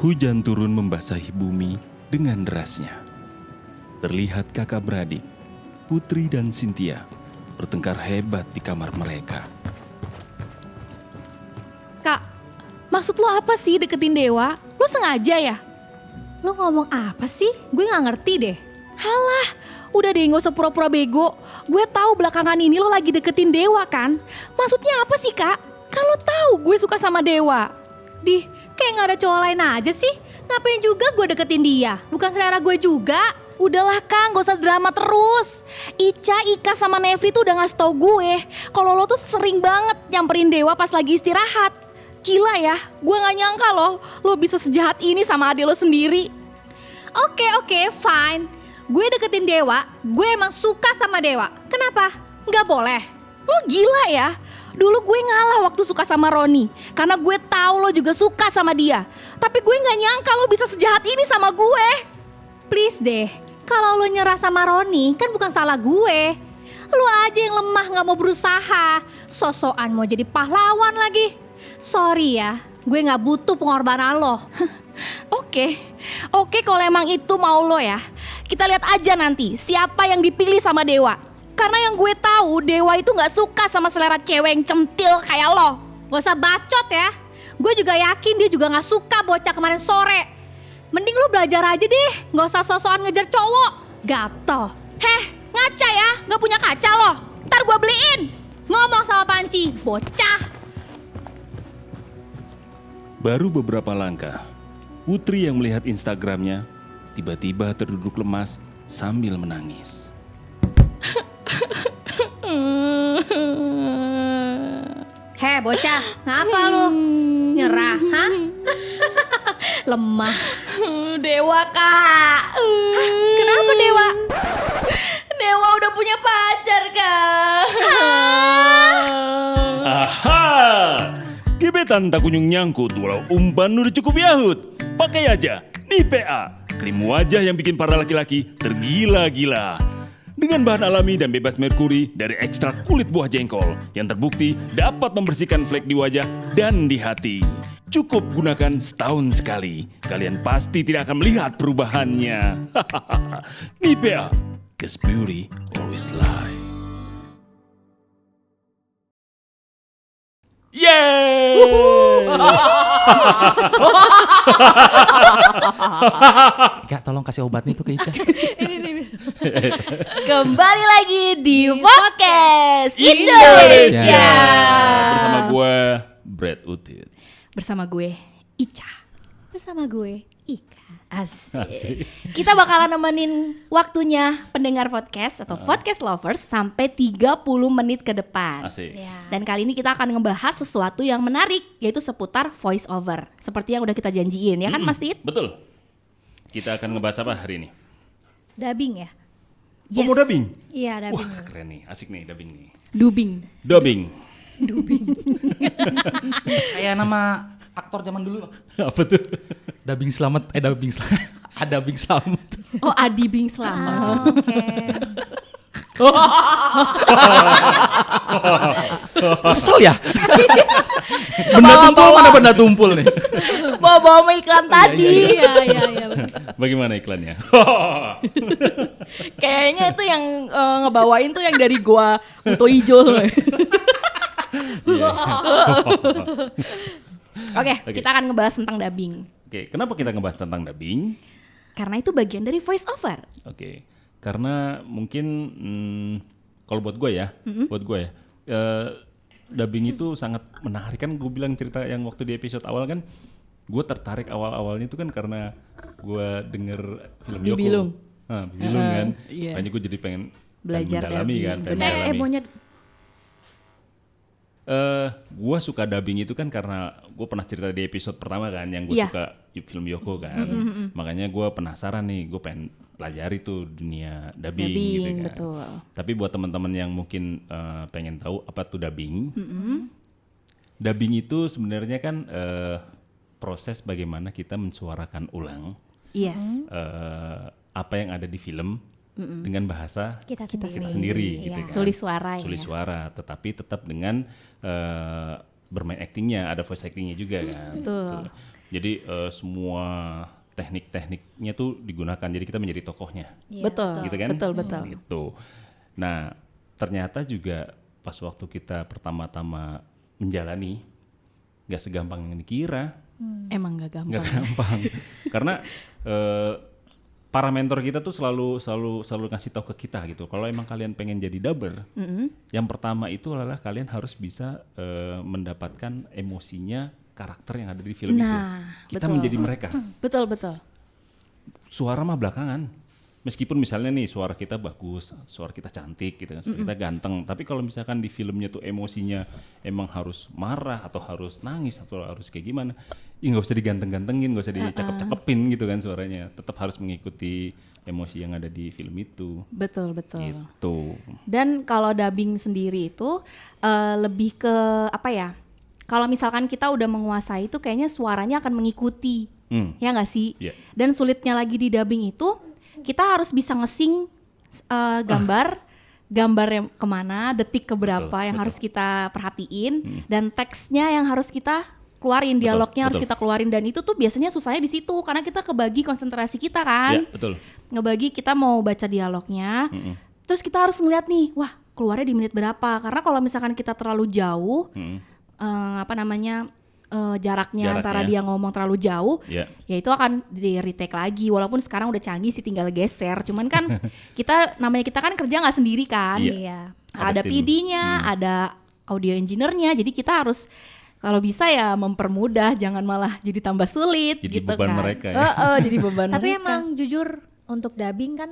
Hujan turun membasahi bumi dengan derasnya. Terlihat kakak beradik, Putri dan Cynthia, bertengkar hebat di kamar mereka. Kak, maksud lo apa sih deketin Dewa? Lo sengaja ya? Lo ngomong apa sih? Gue gak ngerti deh. Halah, udah deh gak usah pura-pura bego. Gue tahu belakangan ini lo lagi deketin Dewa kan? Maksudnya apa sih kak? Kan lo tahu gue suka sama Dewa. Dih, kayak gak ada cowok lain aja sih. Ngapain juga gue deketin dia? Bukan selera gue juga. Udahlah Kang, gak usah drama terus. Ica, Ika sama Nevri tuh udah ngasih tau gue kalau lo tuh sering banget nyamperin Dewa pas lagi istirahat. Gila ya, gue gak nyangka lo bisa sejahat ini sama adik lo sendiri. Oke, fine. Gue deketin Dewa, gue emang suka sama Dewa. Kenapa? Gak boleh. Lo gila ya. Dulu gue ngalah waktu suka sama Roni karena gue tahu lo juga suka sama dia. Tapi gue gak nyangka lo bisa sejahat ini sama gue. Please deh, kalau lo nyerah sama Roni kan bukan salah gue. Lo aja yang lemah gak mau berusaha. Sosokan mau jadi pahlawan lagi. Sorry ya, gue gak butuh pengorbanan lo. Oke, kalau emang itu mau lo ya. Kita lihat aja nanti siapa yang dipilih sama Dewa. Karena yang gue tahu Dewa itu gak suka sama selera cewek yang centil kayak lo. Gak usah bacot ya. Gue juga yakin dia juga gak suka bocah kemarin sore. Mending lo belajar aja deh, gak usah sosokan ngejar cowok. Gatel. Ngaca ya, gak punya kaca lo. Ntar gue beliin. Ngomong sama Panci, bocah. Baru beberapa langkah, Putri yang melihat Instagramnya tiba-tiba terduduk lemas sambil menangis. Bocah, ngapa lu? Nyerah, hah? Lemah. Dewa kak. Kenapa Dewa? Dewa udah punya pacar kak. Aha! Gebetan tak kunjung nyangkut walau umpan udah cukup yahut. Pakai aja Nivea, krim wajah yang bikin para laki-laki tergila-gila. Dengan bahan alami dan bebas merkuri dari ekstrak kulit buah jengkol yang terbukti dapat membersihkan flek di wajah dan di hati. Cukup gunakan setahun sekali. Kalian pasti tidak akan melihat perubahannya. Nivea, 'cause beauty always lie. Yeay! Ika, tolong kasih obat nih tuh ke Ica. Kembali lagi di podcast Indonesia. Bersama gue, Brad Utit. Bersama gue, Ica. Bersama gue, Ika. Asik. Kita bakalan nemenin waktunya pendengar podcast atau podcast lovers sampai 30 menit ke depan. Asik. Ya. Dan kali ini kita akan ngebahas sesuatu yang menarik, yaitu seputar voice over. Seperti yang udah kita janjiin, ya kan Mas Tit? Betul. Kita akan ngebahas apa hari ini? Dubbing ya? Oh, mau dubbing? Iya, dubbing. Wah, keren nih. Asik nih dubbing nih. Dubbing. Dubbing. Kayak nama aktor zaman dulu. Apa tuh? Dubbing Slamet. Dubbing Slamet. Oh, Adi Bing Slamet. Oke. Kesel ya? Benda tumpul mana benda tumpul nih? Bawa-bawa sama iklan tadi. Iya. Bagaimana iklannya? Kayaknya itu yang ngebawain tuh yang dari gua Uto Ijo. Iya. Oke, kita akan ngebahas tentang dubbing. Oke, kenapa kita ngebahas tentang dubbing? Karena itu bagian dari voice over. Oke, karena mungkin kalau buat gue ya, dubbing itu sangat menarik kan. Gue bilang cerita yang waktu di episode awal kan, gue tertarik awalnya itu kan karena gue denger film Yoko. Bibilung. Bibilung kan, Iya. makanya gue jadi pengen Belajar mendalami dubbing. kan, pengen Bener, mendalami. maunya Gue suka dubbing itu kan karena gue pernah cerita di episode pertama kan, yang gue Iya. suka film Yoko kan, makanya gue penasaran nih, gue pengen pelajari tuh dunia dubbing gitu kan. betul. Tapi buat teman-teman yang mungkin pengen tahu apa tuh dubbing, dubbing itu sebenarnya kan proses bagaimana kita mensuarakan ulang Yes. apa yang ada di film dengan bahasa Kita kita sendiri. sendiri Iya. gitu kan. Sulis suara ya. Sulis suara, tetapi tetap dengan bermain actingnya, ada voice actingnya juga kan. Betul. Jadi semua teknik-tekniknya tuh digunakan. Jadi kita menjadi tokohnya. Iya, Betul. Gitu kan? Betul. Gitu. Nah, ternyata juga pas waktu kita pertama-tama menjalani, nggak segampang yang dikira, Emang gak gampang. nggak gampang. Karena para mentor kita tuh selalu ngasih tahu ke kita gitu. Kalau emang kalian pengen jadi dubber, yang pertama itu adalah kalian harus bisa mendapatkan emosinya karakter yang ada di film itu. Kita betul. menjadi mereka. Betul. Suara mah belakangan. Meskipun misalnya nih suara kita bagus, suara kita cantik gitu kan, suara kita ganteng, tapi kalau misalkan di filmnya tuh emosinya emang harus marah atau harus nangis atau harus kayak gimana, ya nggak usah diganteng-gantengin, nggak usah dicakep-cakepin gitu kan suaranya, tetap harus mengikuti emosi yang ada di film itu. Betul. Gitu. Dan kalau dubbing sendiri itu lebih ke apa ya? Kalau misalkan kita udah menguasai itu kayaknya suaranya akan mengikuti. Ya nggak sih? Iya. Dan sulitnya lagi di dubbing itu kita harus bisa nge-sync gambar yang kemana, detik keberapa Betul, yang betul. harus kita perhatiin dan teksnya yang harus kita keluarin, dialognya harus betul. kita keluarin, dan itu tuh biasanya susahnya di situ karena kita kebagi konsentrasi kita kan. Ya, betul. Ngebagi kita mau baca dialognya, terus kita harus ngeliat nih, wah keluarnya di menit berapa, karena kalau misalkan kita terlalu jauh, jaraknya antara dia ngomong terlalu jauh, Ya. ya itu akan di retake lagi, walaupun sekarang udah canggih sih tinggal geser, cuman kan kita kan kerja nggak sendiri kan, Iya. ada Ada tim. PD-nya, ada audio engineer-nya, jadi kita harus kalau bisa ya mempermudah, jangan malah jadi tambah sulit Jadi gitu beban kan. mereka ya. Jadi beban Tapi mereka. emang jujur untuk dubbing kan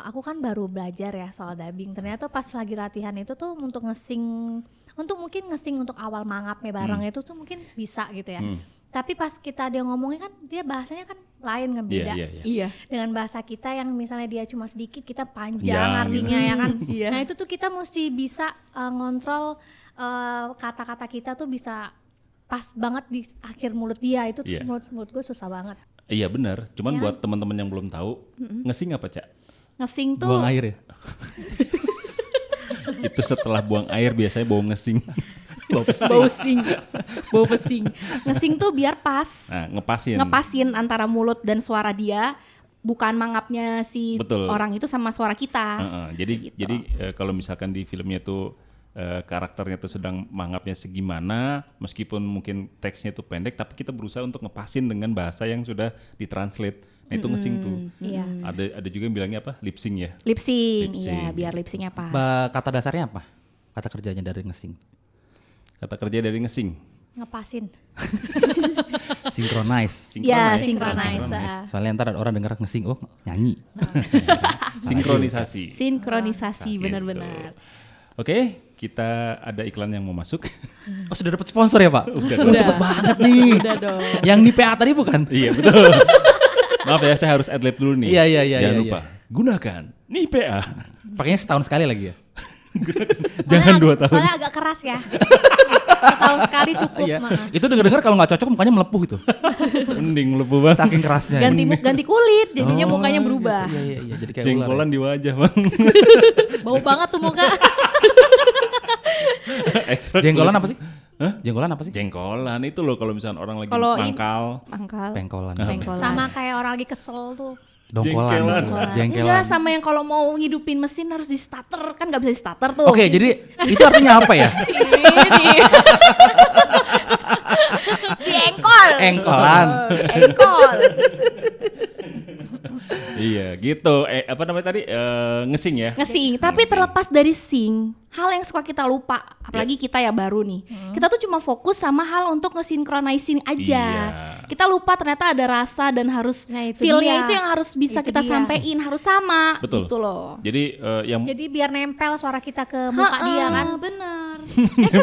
aku kan baru belajar ya soal dubbing. Ternyata pas lagi latihan itu tuh untuk mungkin nge-sync untuk awal mangapnya bareng itu tuh mungkin bisa gitu ya. Tapi pas dia ngomongnya kan dia bahasanya kan lain kan beda. Iya. Iya. Dengan bahasa kita yang misalnya dia cuma sedikit kita panjang Panjang, artinya ya kan. Iya. Nah itu tuh kita mesti bisa ngontrol kata-kata kita tuh bisa pas banget di akhir mulut dia. Itu tuh Iya. menurut gue susah banget. Iya benar. Cuman Ya. buat teman-teman yang belum tahu, nge-sync apa, Cak? Nge-sync tuh Buang air ya. Itu setelah buang air biasanya bau nge-sync. bau pesing. Nge-sync tuh biar pas. Nah, ngepasin. Ngepasin antara mulut dan suara dia, bukan mangapnya si Betul. orang itu sama suara kita. Jadi Gitu. kalau misalkan di filmnya tuh karakternya tuh sedang mangapnya segimana, meskipun mungkin teksnya tuh pendek, tapi kita berusaha untuk ngepasin dengan bahasa yang sudah ditranslate. Nah itu nge-sync tuh. Iya. Ada juga yang bilangnya apa? Lip sync ya. Lip sync, Lip sync. iya biar lip syncnya pas. Kata dasarnya apa? Kata kerjanya dari nge-sync. Kata kerja dari nge-sync. Ngepasin. Synchronize. Ya, Synchronize. Soalnya ntar ada orang denger nge-sync, oh nyanyi. Sinkronisasi. Sinkronisasi Gitu. benar-benar. Oke, kita ada iklan yang mau masuk. Oh sudah dapat sponsor ya Pak? Udah Oh, dong. cepet banget nih. Udah dong. Yang di PA tadi bukan? Iya betul. Maaf ya, saya harus adlib dulu nih. Iya, Jangan iya. lupa, gunakan nih PA. Pakainya setahun sekali lagi ya? Jangan 2 tahun. Soalnya agak keras ya. Setahun sekali cukup. Iya. Maaf. Itu denger-denger kalau nggak cocok mukanya melepuh itu. Mending lebu banget. Saking kerasnya. Ganti kulit, jadinya Oh, mukanya berubah. Gitu. Iya, jadi kayak Jengkolan ular. di wajah bang. Bau banget tuh muka. Ekstra Jengkolan kulit. apa sih? Hah? Jengkolan apa sih? Jengkolan itu loh kalau misalnya orang lagi Kalau ini- mangkal. Mangkal. Pengkolan. Pengkolan. Sama kayak orang lagi kesel tuh. Dongkolan. Jengkelan. dongkolan. Jengkelan. Enggak, sama yang kalau mau ngidupin mesin harus di starter, kan nggak bisa di starter tuh. Oke, jadi itu artinya apa ya? Ini. Di engkol. Engkolan. Engkol. Iya gitu. Apa namanya tadi? Ngesing ya. Nge-sync, tapi Nge-sync. terlepas dari sync, hal yang suka kita lupa, apalagi kita ya baru nih. Kita tuh cuma fokus sama hal untuk nge-synchronizing aja. Iya. Kita lupa ternyata ada rasa dan harus Nah, itu feel-nya dia. itu yang harus bisa Itu kita dia. sampein, harus sama Betul. gitu loh. Jadi yang Jadi biar nempel suara kita ke muka dia kan. Bener.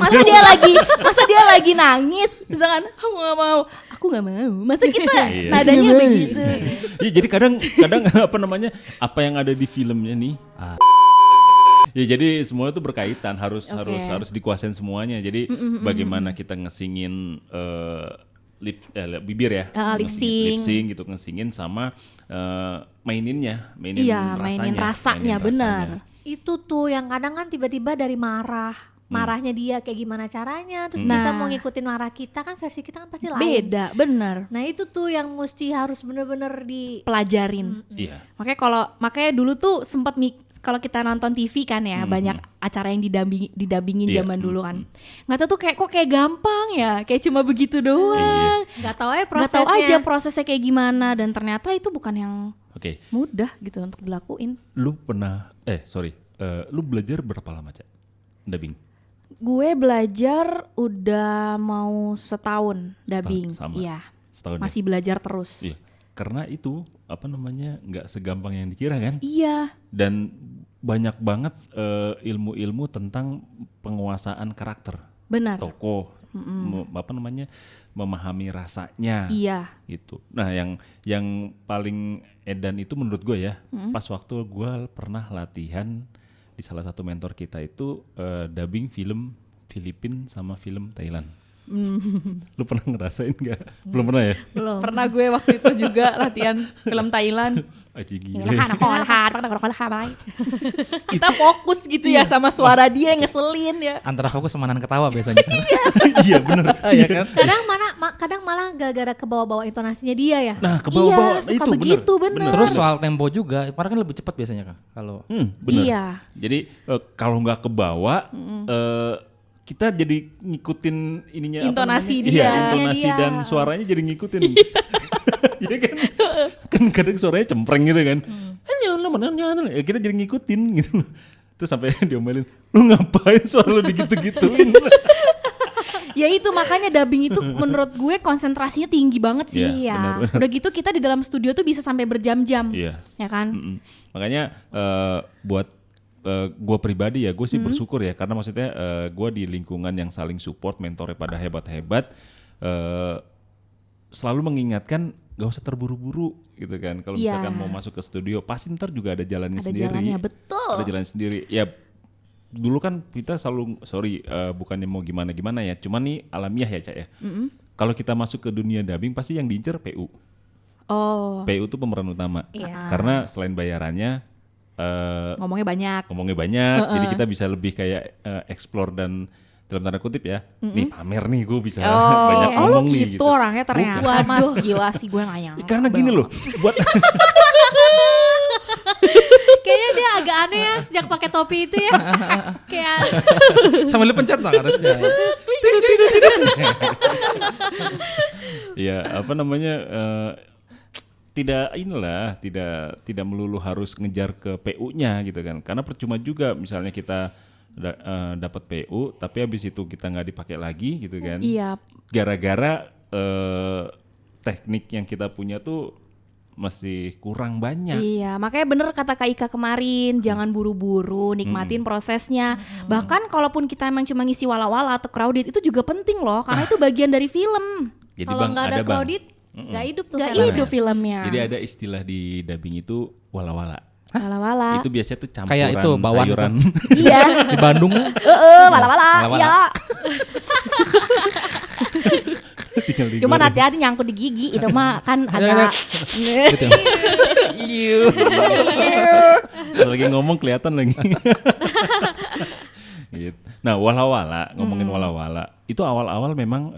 masa dia lagi nangis, misalkan aku nggak mau. Masa kita Iya. nadanya begitu. Iya, jadi kadang apa namanya? Apa yang ada di filmnya nih? Ya jadi semua itu berkaitan, harus dikuasain semuanya. Jadi bagaimana kita ngesingin bibir ya, Lip sync. lip sync gitu, ngesingin sama mainin Iya, mainin rasanya, benar. Itu tuh yang kadang kan tiba-tiba dari marah marahnya dia kayak gimana caranya, terus Nah. kita mau ngikutin marah kita kan versi kita kan pasti lain. Beda, bener. Nah itu tuh yang mesti harus bener-bener Pelajarin. Iya. Makanya dulu tuh sempat kalau kita nonton TV kan ya, banyak acara yang didabingin Iya, zaman dulu kan. Nggak tahu tuh kok kayak gampang ya, kayak cuma begitu doang. nggak tahu aja Nggak prosesnya. tahu aja prosesnya kayak gimana, dan ternyata itu bukan yang Oke. mudah gitu untuk dilakuin. Lu pernah lu belajar berapa lama, Cak? Dubbing. Gue belajar udah mau setahun dubbing. Sama. Iya. Setahun. Masih belajar terus. Iya. Karena itu nggak segampang yang dikira kan? Iya. Dan banyak banget ilmu-ilmu tentang penguasaan karakter Benar. tokoh, memahami rasanya. Iya. Gitu. Nah, yang paling edan itu menurut gue ya, pas waktu gue pernah latihan di salah satu mentor kita itu dubbing film Filipin sama film Thailand. Lu pernah ngerasain nggak? Belum pernah ya? Belum. Pernah gue waktu itu juga latihan film Thailand. Aji gila. Kita fokus gitu ya sama suara dia yang ngeselin ya. Antara fokus sama nahan ketawa biasanya kan. Iya bener. Iya kan? Kadang malah gara-gara kebawa-bawa intonasinya dia ya. Nah, ke bawah-bawah Iya, suka itu begitu, bener. Terus soal tempo juga, karena kan lebih cepat biasanya kan kalau Bener. Iya. Jadi kalau nggak ke bawah, kita jadi ngikutin ininya Intonasi apa namanya? dia. Iya, intonasi Dia. dan suaranya jadi ngikutin. Iya kan kadang suaranya cempreng gitu kan. Ya, kita jadi ngikutin gitu. Terus sampai diomelin, lu ngapain suara lu digitu-gituin? Ya itu makanya dubbing itu menurut gue konsentrasinya tinggi banget sih. Iya, benar. Udah gitu kita di dalam studio tuh bisa sampai berjam-jam. Iya. Ya kan? Makanya buat gue pribadi ya, gue sih bersyukur ya, karena maksudnya gue di lingkungan yang saling support, mentornya pada hebat-hebat, selalu mengingatkan gak usah terburu-buru gitu kan. Kalau Iya. misalkan mau masuk ke studio, pasti ntar juga ada jalannya Ada sendiri. jalannya, betul. Ada jalan sendiri. Ya dulu kan kita selalu, bukannya mau gimana-gimana ya, cuman nih alamiah ya Cak ya. Kalau kita masuk ke dunia dubbing pasti yang diincer PU. Oh, PU itu pemeran utama. Iya. Karena selain bayarannya, ngomongnya banyak. jadi kita bisa lebih kayak explore dan dalam tanda kutip ya, nih pamer nih gue bisa Oh, banyak lo ngomong nih gitu orangnya ternyata. Bukan. Mas gila sih gue gak nyangka. Karena gini loh, buat Kayaknya dia agak aneh ya sejak pakai topi itu ya. Kayak sambil pencet dong harusnya. ya tidak melulu harus ngejar ke PU-nya gitu kan. Karena percuma juga misalnya kita dapat PU tapi habis itu kita nggak dipakai lagi gitu kan. Iya. Gara-gara teknik yang kita punya tuh masih kurang banyak. Iya, makanya bener kata Kak Ika kemarin, jangan buru-buru, nikmatin prosesnya. Bahkan kalaupun kita emang cuma ngisi wala-wala atau crowded, itu juga penting loh, karena itu bagian dari film. Jadi kalau nggak ada Bang. crowded nggak hidup tuh. Gak filmnya. hidup filmnya. Jadi ada istilah di dubbing itu wala-wala. Wala-wala. Itu biasanya tuh campuran Kayak itu, bawang sayuran. Iya. Di Bandung Wala-wala. Wala-wala. Iya. Tinggal digoreng. Cuman hati-hati nyangkut di gigi, itu mah kan agak... gitu. Pas lagi ngomong kelihatan lagi. Gitu. Nah, wala-wala, ngomongin wala-wala, itu awal-awal memang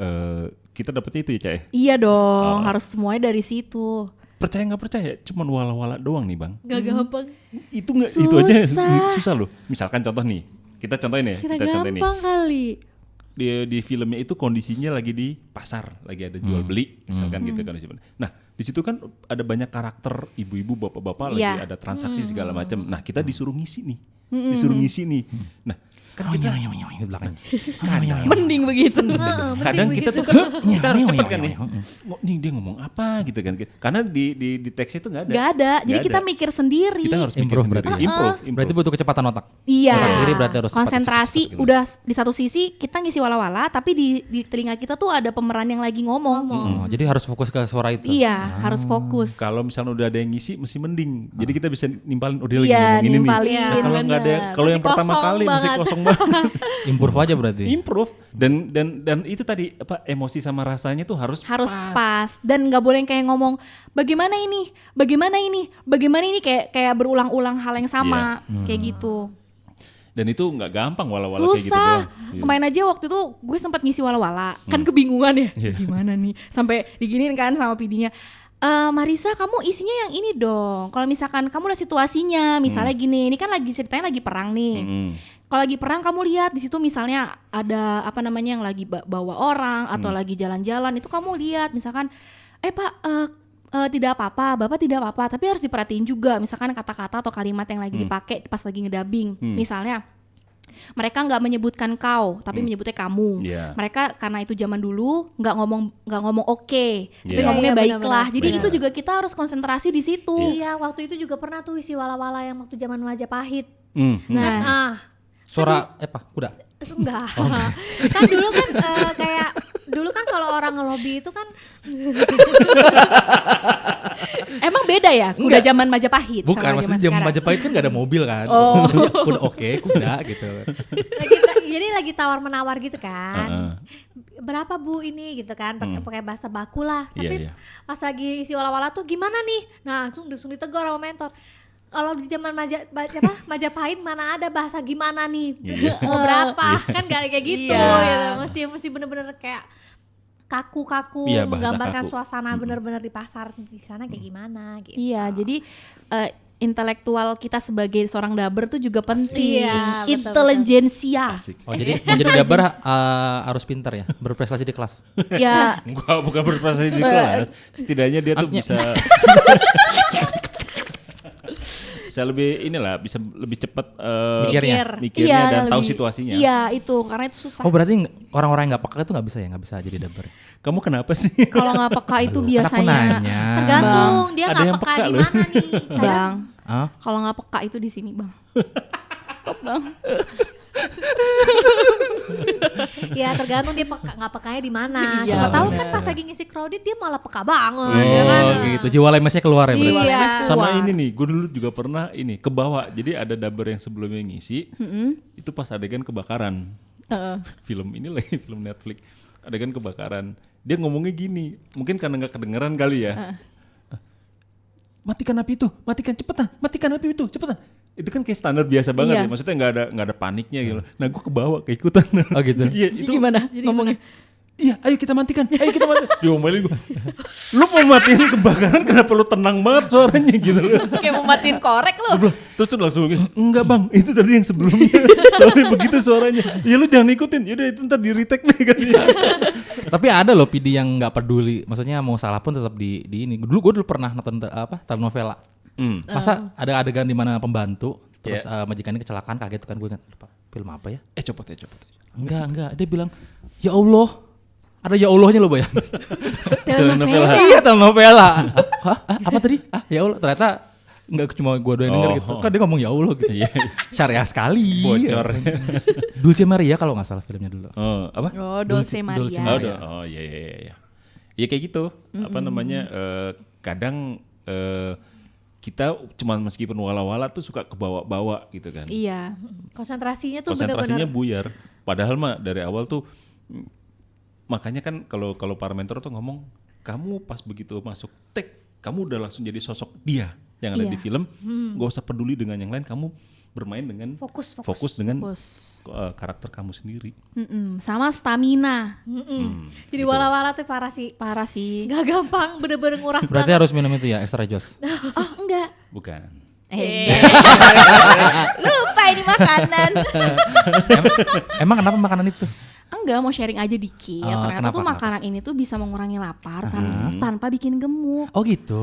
kita dapetnya itu ya, Cak. Iya dong, harus semuanya dari situ. Percaya nggak percaya, cuman wala-wala doang nih, Bang. Nggak gampang. Itu nggak, itu aja Susah. susah loh. Misalkan contoh nih, kita contohin ya, Kira kita contohin nih. gampang kali. Di filmnya itu kondisinya lagi di pasar, lagi ada jual beli, misalkan gitu kondisi. Nah, di situ kan ada banyak karakter ibu-ibu, bapak-bapak, lagi Iya. ada transaksi segala macam. Nah, kita disuruh ngisi nih, disuruh ngisi nih. Nah, kan kita di belakangnya. Mending begitu. kadang kita tuh kan kita harus cepet kan nih. Nih dia ngomong apa gitu kan? Karena di teks itu nggak ada. Gak ada, jadi Nggak kita ada. mikir sendiri. Kita harus mikir Improve sendiri. berarti. Improve. Berarti butuh kecepatan otak. Iya, Otak kiri berarti harus cepat, konsentrasi cepat, gitu. udah di satu sisi kita ngisi wala-wala, tapi di telinga kita tuh ada pemeran yang lagi ngomong. Jadi harus fokus ke suara itu. Iya, harus fokus. Kalau misalnya udah ada yang ngisi, mesti mending. Jadi kita bisa nimpalin, oh dia lagi Iya, ngomong ini nih. nimpalin, Nah, kalau nggak ada, bener. kalau yang Masih pertama kosong kali masih banget. kosong banget. Improve aja berarti. Improve dan itu tadi apa emosi sama rasanya tuh harus pas dan nggak boleh kayak ngomong bagaimana ini kayak berulang-ulang hal yang sama kayak gitu. Dan itu nggak gampang wala-wala kayak gitu Susah. doang. Iya. Kemarin aja waktu itu gue sempat ngisi wala-wala. Kan kebingungan ya. Iya. Gimana nih? Sampai diginiin kan sama PD-nya. Marisa, kamu isinya yang ini dong. Kalau misalkan kamu lihat situasinya, misalnya gini, ini kan lagi ceritanya lagi perang nih. Kalau lagi perang kamu lihat di situ misalnya ada apa namanya yang lagi bawa orang atau lagi jalan-jalan, itu kamu lihat misalkan Pak tidak apa-apa, Bapak tidak apa-apa, tapi harus diperhatiin juga misalkan kata-kata atau kalimat yang lagi dipakai pas lagi ngedubbing. Misalnya mereka nggak menyebutkan kau, tapi menyebutnya kamu. Yeah. Mereka karena itu zaman dulu nggak ngomong oke, tapi Yeah. ngomongnya Iya, baiklah. benar-benar. Jadi Benar. itu juga kita harus konsentrasi di situ. Iya, waktu itu juga pernah tuh isi wala-wala yang waktu zaman Majapahit. Nah, Suara apa? Kuda. Enggak. Kan dulu kan kayak dulu kan kalau orang ngelobi itu kan emang beda ya kuda Enggak. zaman Majapahit Bukan, sama maksudnya zaman sekarang? Majapahit kan gak ada mobil kan. Oh. Kuda oke, kuda gitu. jadi lagi tawar menawar gitu kan. Berapa Bu ini gitu kan, pakai bahasa baku lah. Iya, Tapi iya. pas lagi isi wala-wala tuh gimana nih? Nah, langsung ditegur sama mentor. Kalau di zaman Majapahit mana ada bahasa gimana nih? Iya. Mau berapa? Kan gak kayak gitu Iya. gitu. Mesti bener-bener kayak kaku-kaku Iya, bahasa menggambarkan kaku. suasana bener-bener di pasar di sana kayak gimana gitu. Iya, jadi intelektual kita sebagai seorang daber tuh juga penting. Iya, betul-betul. Intelijensia. Asik. Oh jadi menjadi dabar harus pintar ya, berprestasi di kelas. Ya, Gua bukan berprestasi di kelas. Setidaknya dia tuh bisa bisa lebih bisa lebih cepat mikirnya iya, dan tahu lebih- situasinya. Iya, itu karena itu susah. Oh berarti orang-orang yang nggak peka itu nggak bisa jadi dabar. Kamu kenapa sih? Kalau nggak peka itu Kan aku biasanya. nanya. Tergantung dia Ada nggak yang peka peka di loh. mana nih. Bang, Hah? kalau nggak peka itu di sini, Bang. Stop, Bang. Ya tergantung dia nggak pekanya di mana. Iya, Siapa tahu benar. kan pas lagi ngisi crowded dia malah peka banget, ya kan? Oh gitu, jiwa lemesnya keluar ya berarti. Iya. Sama ini nih, gue dulu juga pernah ini kebawa. Jadi ada daber yang sebelumnya ngisi, itu pas adegan kebakaran. Film ini lagi film Netflix, adegan kebakaran. Dia ngomongnya gini, mungkin karena nggak kedengeran kali ya. Matikan api itu, matikan cepetan, matikan api itu cepetan. Itu kan kayak standar biasa banget Iya. ya, maksudnya nggak ada paniknya gitu. Nah gue kebawa keikutan. Oh gitu. Iya, Itu gimana ngomongnya? Iya, ayo kita matikan, ayo kita matikan. Diomelin gue. Lu mau matiin kebakaran kenapa lu tenang banget suaranya gitu loh. Kayak mau matiin korek Gua lu. bilang, terus tuh langsung gitu, enggak bang, itu tadi yang sebelumnya. Soalnya begitu suaranya. Ya lu jangan ikutin, yaudah itu ntar di retake nih kan. Tapi ada loh PD yang nggak peduli, maksudnya mau salah pun tetap di ini. Gue dulu pernah nonton telenovela. Masa ada adegan di mana pembantu terus majikannya kecelakaan kaget kan, gue ingat lupa film apa ya? Copot. Enggak, dia bilang ya Allah. Ada ya Allahnya loh bayang. Telenovela. Iya telenovela. Hah? Apa tadi? Ya Allah, ternyata enggak cuma gue doang yang denger gitu. Kan dia ngomong ya Allah gitu. Iya. Syariah sekali. Bocor. Dulce Maria kalau nggak salah filmnya dulu. Oh, apa? Oh, Dulce Maria. Dulce Oh, iya. Ya kayak gitu. Apa namanya? Kadang kita cuman meskipun wala-wala tuh suka kebawa-bawa gitu kan. Iya. Konsentrasinya tuh Konsentrasinya bener-bener. buyar. Padahal mah dari awal tuh makanya kan kalau para mentor tuh ngomong, kamu pas begitu masuk take, kamu udah langsung jadi sosok dia yang ada Iya. di film. Gak usah peduli dengan yang lain, kamu bermain dengan fokus dengan karakter kamu sendiri. Sama stamina. Jadi wala-wala tuh parah sih. Parah sih. Gak gampang, bener-bener nguras Berarti banget. harus minum itu ya, extra joss. Oh, enggak. Bukan. Lupa ini makanan. Emang kenapa makanan itu? Enggak, mau sharing aja dikit. Oh, Ternyata tuh kenapa? makanan ini tuh bisa mengurangi lapar tanpa bikin gemuk. Oh gitu.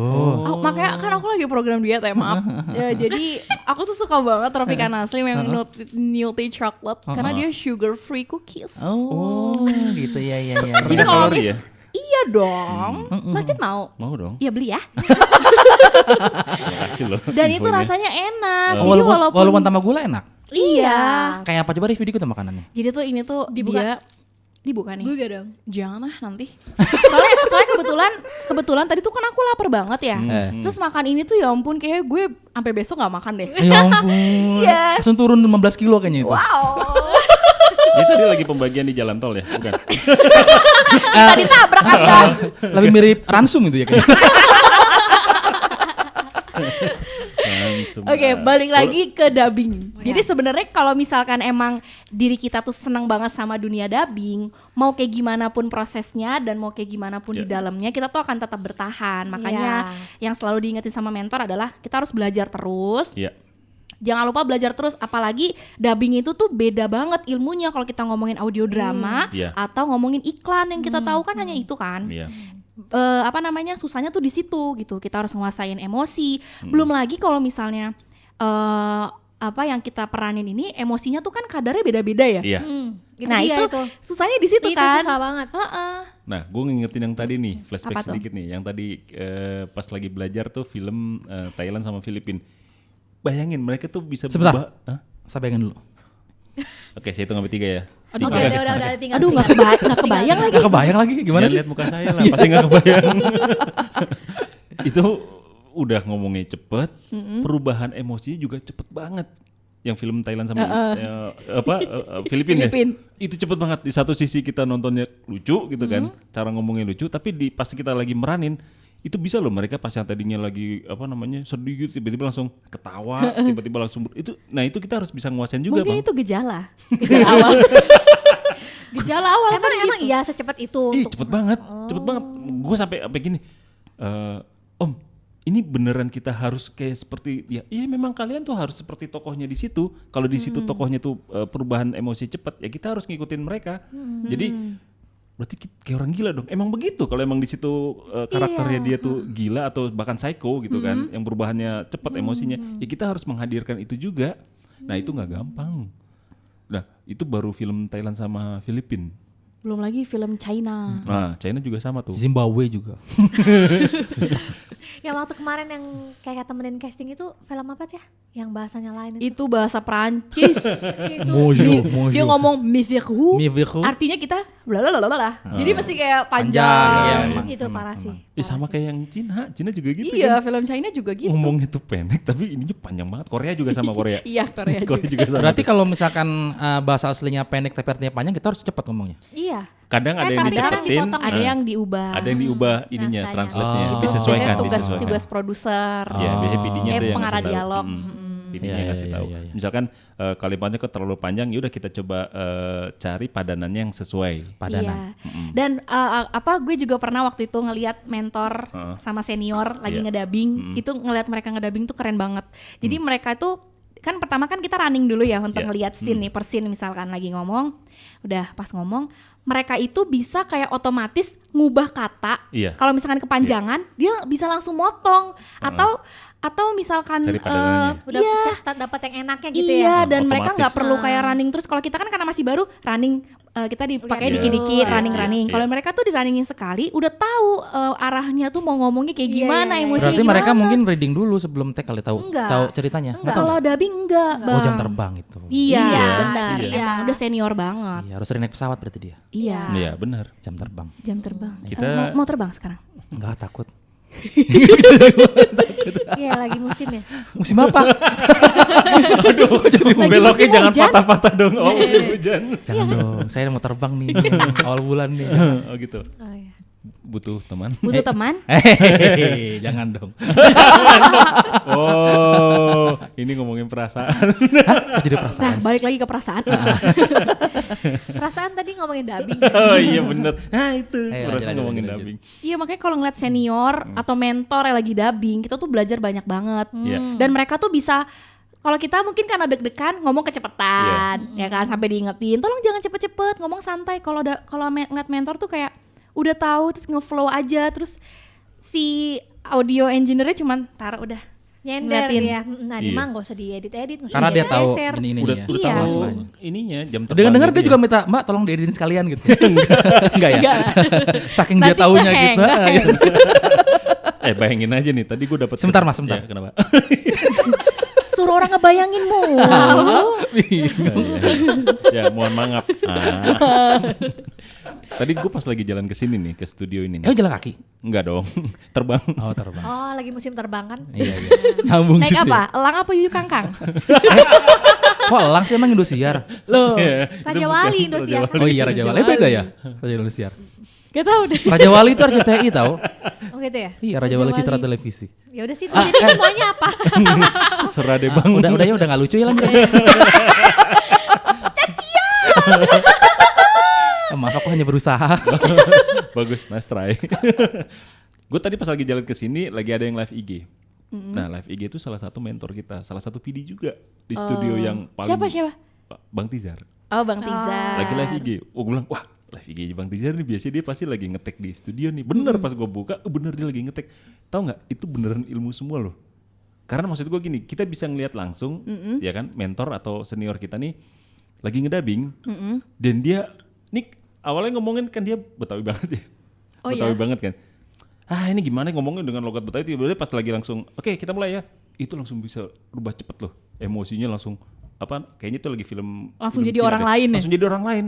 Makanya kan aku lagi program diet ya, maaf. Ya, jadi aku tuh suka banget Tropicana Slim yang Nutty Chocolate karena dia sugar free cookies. Oh, gitu ya. Jadi Rendah kalau kalori ya? iya dong. Mas Tit mau? Mau dong. Iya beli ya. Makasih loh. Dan itu infonya. rasanya enak. Oh, Jadi walaupun tambah gula enak. Iya. Kayak apa coba review dikit tuh makanannya? Jadi tuh ini tuh Dibuka? dibuka nih. Buka dong. Jangan lah nanti. soalnya kebetulan tadi tuh kan aku lapar banget ya. Terus makan ini tuh ya ampun kayak gue sampai besok nggak makan deh. Ya ampun. Langsung turun 15 kilo kayaknya itu. Ini tadi lagi pembagian di jalan tol ya, bukan? Tadi tabrak Anda. Lebih mirip ransum itu ya kayaknya. Oke, balik lagi ke dubbing. Jadi sebenarnya kalau misalkan emang diri kita tuh senang banget sama dunia dubbing, mau kayak gimana pun prosesnya dan mau kayak gimana pun di dalamnya, kita tuh akan tetap bertahan. Makanya yang selalu diingetin sama mentor adalah kita harus belajar terus. Iya. Jangan lupa belajar terus, apalagi dubbing itu tuh beda banget ilmunya kalau kita ngomongin audio drama atau ngomongin iklan yang kita tahu kan hanya itu kan. Iya. Susahnya tuh di situ gitu. Kita harus nguasain emosi. Belum lagi kalau misalnya yang kita peranin ini emosinya tuh kan kadarnya beda-beda ya. Iya. Nah itu susahnya di situ itu kan. susah banget. Nah, gue ngingetin yang tadi nih, flashback Apa tuh? sedikit nih. Yang tadi pas lagi belajar tuh film Thailand sama Filipina. Bayangin mereka tuh bisa Sebentar. berubah. Hah? Saya bayangin dulu. Oke, saya hitung sampai 3 ya. Oke, udah tinggal. Aduh, nggak kebayang lagi. Gak kebayang lagi gimana Jangan sih? lihat muka saya lah, pasti nggak kebayang. Itu udah ngomongnya cepet, perubahan emosinya juga cepet banget. Yang film Thailand sama Filipina ya? Itu cepet banget. Di satu sisi kita nontonnya lucu gitu kan, cara ngomongnya lucu, tapi pas kita lagi meranin, itu bisa loh mereka pas yang tadinya lagi sedih gitu, tiba-tiba langsung ketawa, tiba-tiba langsung itu kita harus bisa nguasain juga. Mungkin Bang. itu gejala awal. Gejala awal kan Emang gitu. iya secepat itu Ih, untuk cepet banget. Gue sampai gini, Om, ini beneran kita harus kayak seperti iya memang kalian tuh harus seperti tokohnya di situ. Kalau di situ tokohnya tuh perubahan emosi cepat, ya kita harus ngikutin mereka. Jadi berarti kayak orang gila dong. Emang begitu kalau emang di situ karakternya dia tuh gila atau bahkan psycho gitu kan, yang perubahannya cepat emosinya. Ya kita harus menghadirkan itu juga. Nah, itu nggak gampang. Nah, itu baru film Thailand sama Filipina. Belum lagi film China. Nah, China juga sama tuh. Zimbabwe juga. yang waktu kemarin yang kayak temenin casting itu film apa sih? Yang bahasanya lain itu. Itu bahasa Perancis. Mojo. Dia ngomong Miviru. Miviru. Artinya kita blablabla. Jadi mesti kayak panjang. Panjang, Iya, emang, itu parah sih. Sama kayak yang Cina juga gitu Iya, kan. film China juga gitu. Ngomongnya tuh pendek tapi ininya panjang banget. Korea juga sama Korea. Iya, Korea Korea juga. juga sama. Berarti kalau misalkan bahasa aslinya pendek tapi artinya panjang, kita harus cepat ngomongnya. Iya. Kadang ada yang tapi kadang dicepetin, dipotong. Ada yang diubah. ada yang diubah ininya, Naskahnya. translate-nya, Oh. disesuaikan, Biasanya tugas produser. Ya, biasanya PD-nya tuh yang pengarah ngasih tahu. dialog. PD-nya Iya, kasih iya, tahu. iya, iya. Misalkan kalimatnya kok terlalu panjang, ya udah kita coba cari padanannya yang sesuai. Padanan. Iya. Dan gue juga pernah waktu itu ngelihat mentor sama senior lagi ngedabing. Itu ngelihat mereka ngedabing tuh keren banget. Jadi mereka itu kan pertama kan kita running dulu ya untuk ngelihat scene nih, per scene misalkan lagi ngomong. Udah pas ngomong, mereka itu bisa kayak otomatis ngubah kata. Iya. Kalau misalkan kepanjangan, dia bisa langsung motong atau misalkan Cari padanannya. Udah dapat yang enaknya gitu iya, ya. dan mereka nggak Otomatis. perlu kayak running terus. Kalau kita kan karena masih baru running, kita dipakai Lihat dikit-dikit dulu. running. Iya. Kalau mereka tuh di runningin sekali, udah tahu arahnya tuh mau ngomongnya kayak Iya, gimana, iya, iya. emosinya Berarti gimana. mereka mungkin reading dulu sebelum take kali tahu Enggak. ceritanya. Enggak. tahu. Kalau dubbing enggak, Oh, Bang. jam terbang itu. Iya, Iya, benar. iya. Emang udah senior banget. Iya, harus sering naik pesawat berarti dia. Iya. Iya, benar. Jam terbang. Jam terbang. Kita- Mau terbang sekarang? Enggak takut. Iya, lagi musim ya. Musim apa? Lagi Beloknya musim jangan hujan. patah-patah dong. Oh, musim hujan. Jangan dong, saya mau terbang nih awal bulan nih. Oh gitu. Oh iya. Butuh teman. Butuh teman? Hehehe, jangan dong. Oh, ini ngomongin perasaan. Kok jadi Nah, perasaan? balik lagi ke perasaan. Perasaan tadi ngomongin dubbing. Oh iya bener. Nah itu. Ayo, Perasaan lanjut, ngomongin lanjut. dubbing. Iya, makanya kalau ngeliat senior atau mentor yang lagi dubbing, kita tuh belajar banyak banget. Iya. Dan mereka tuh bisa, kalau kita mungkin karena deg-degan ngomong kecepatan, ya kan, sampai diingetin, tolong jangan cepet-cepet, ngomong santai. Kalau ngeliat mentor tuh kayak udah tahu, terus ngeflow aja, terus si audio engineer-nya cuman taruh udah. Nyender Ngeliatin. ya. Nah, Iya. di mah nggak usah diedit-edit. nggak usah Karena dia tahu digeser. ini Udah ya. udah Iya. tahu Masalahnya. ininya jam terbang. Dengar-dengar dia gitu juga ya. minta, Mbak tolong dieditin sekalian gitu. Enggak ya? Enggak. Saking dia Nanti taunya nge-hang, gitu. ya. Bayangin aja nih, tadi gue dapat Sebentar, Mas, sebentar. Ya, kenapa? Suruh orang ngebayangin mulu. Ya, mohon maaf. Tadi gue pas lagi jalan ke sini nih, ke studio ini nih. Jalan kaki. Enggak dong, terbang. Oh, terbang. Oh, lagi musim terbang kan? Iya, iya. Nyambung Naik situ apa? ya. Elang apa yuyu kangkang? Kok elang sih emang Indosiar? Loh. Iya, Raja itu Wali bukan Indosiar kan? Oh iya Raja Wali. Beda ya? Raja Indosiar. Gak tahu deh. Raja Wali itu RCTI tau? Oh gitu ya? Iya, Raja Wali Citra Televisi. Ya udah sih, terus jadi semuanya apa? Serah deh bang. Udah nggak lucu ya lanjut. Maaf aku hanya berusaha. Bagus, nice try. Gue tadi pas lagi jalan ke sini lagi ada yang live IG. Nah live IG itu salah satu mentor kita, salah satu PD juga di studio yang paling. Siapa? Bang Tizar. Oh Bang Tizar. Lagi live IG. Oh gue bilang wah live IG Bang Tizar nih biasanya dia pasti lagi ngetek di studio nih. Bener pas gue buka, bener dia lagi ngetek. Tahu nggak? Itu beneran ilmu semua loh. Karena maksud gue gini, kita bisa ngelihat langsung, ya kan, mentor atau senior kita nih lagi ngedabing, dan dia, nih awalnya ngomongin kan dia Betawi banget ya, Oh, Betawi iya? banget kan. Ah ini gimana ngomongin dengan logat Betawi, tiba-tiba pas lagi langsung, oke kita mulai ya, itu langsung bisa berubah cepet loh, emosinya langsung, kayaknya itu lagi film. Langsung film jadi Cina orang deh. lain ya? Langsung jadi orang lain.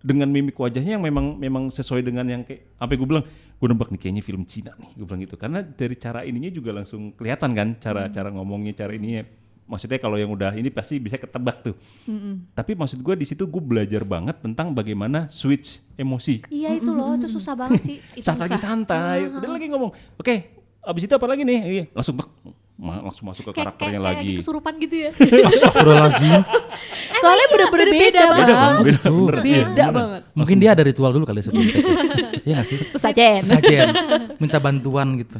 Dengan mimik wajahnya yang memang sesuai dengan yang kayak, sampai gue bilang, gue nembak nih kayaknya film Cina nih, gue bilang gitu. Karena dari cara ininya juga langsung kelihatan kan, cara ngomongnya, cara ininya. Maksudnya kalau yang udah ini pasti bisa ketebak tuh. Tapi maksud gue di situ gue belajar banget tentang bagaimana switch emosi. Iya itu loh, itu susah banget sih. Itu Saat lagi susah. santai, udah lagi ngomong, oke, abis itu apa lagi nih? Iya, langsung masuk ke karakternya kayak lagi. kesurupan gitu ya. Astagfirullahaladzim. Soalnya bener-bener beda Beda bang, bang. beda bener. Beda Iya, bener. banget. Mungkin dia ada ritual dulu kali sebelum take. Iya gak sih? Sesajen. Sajen. Minta bantuan gitu.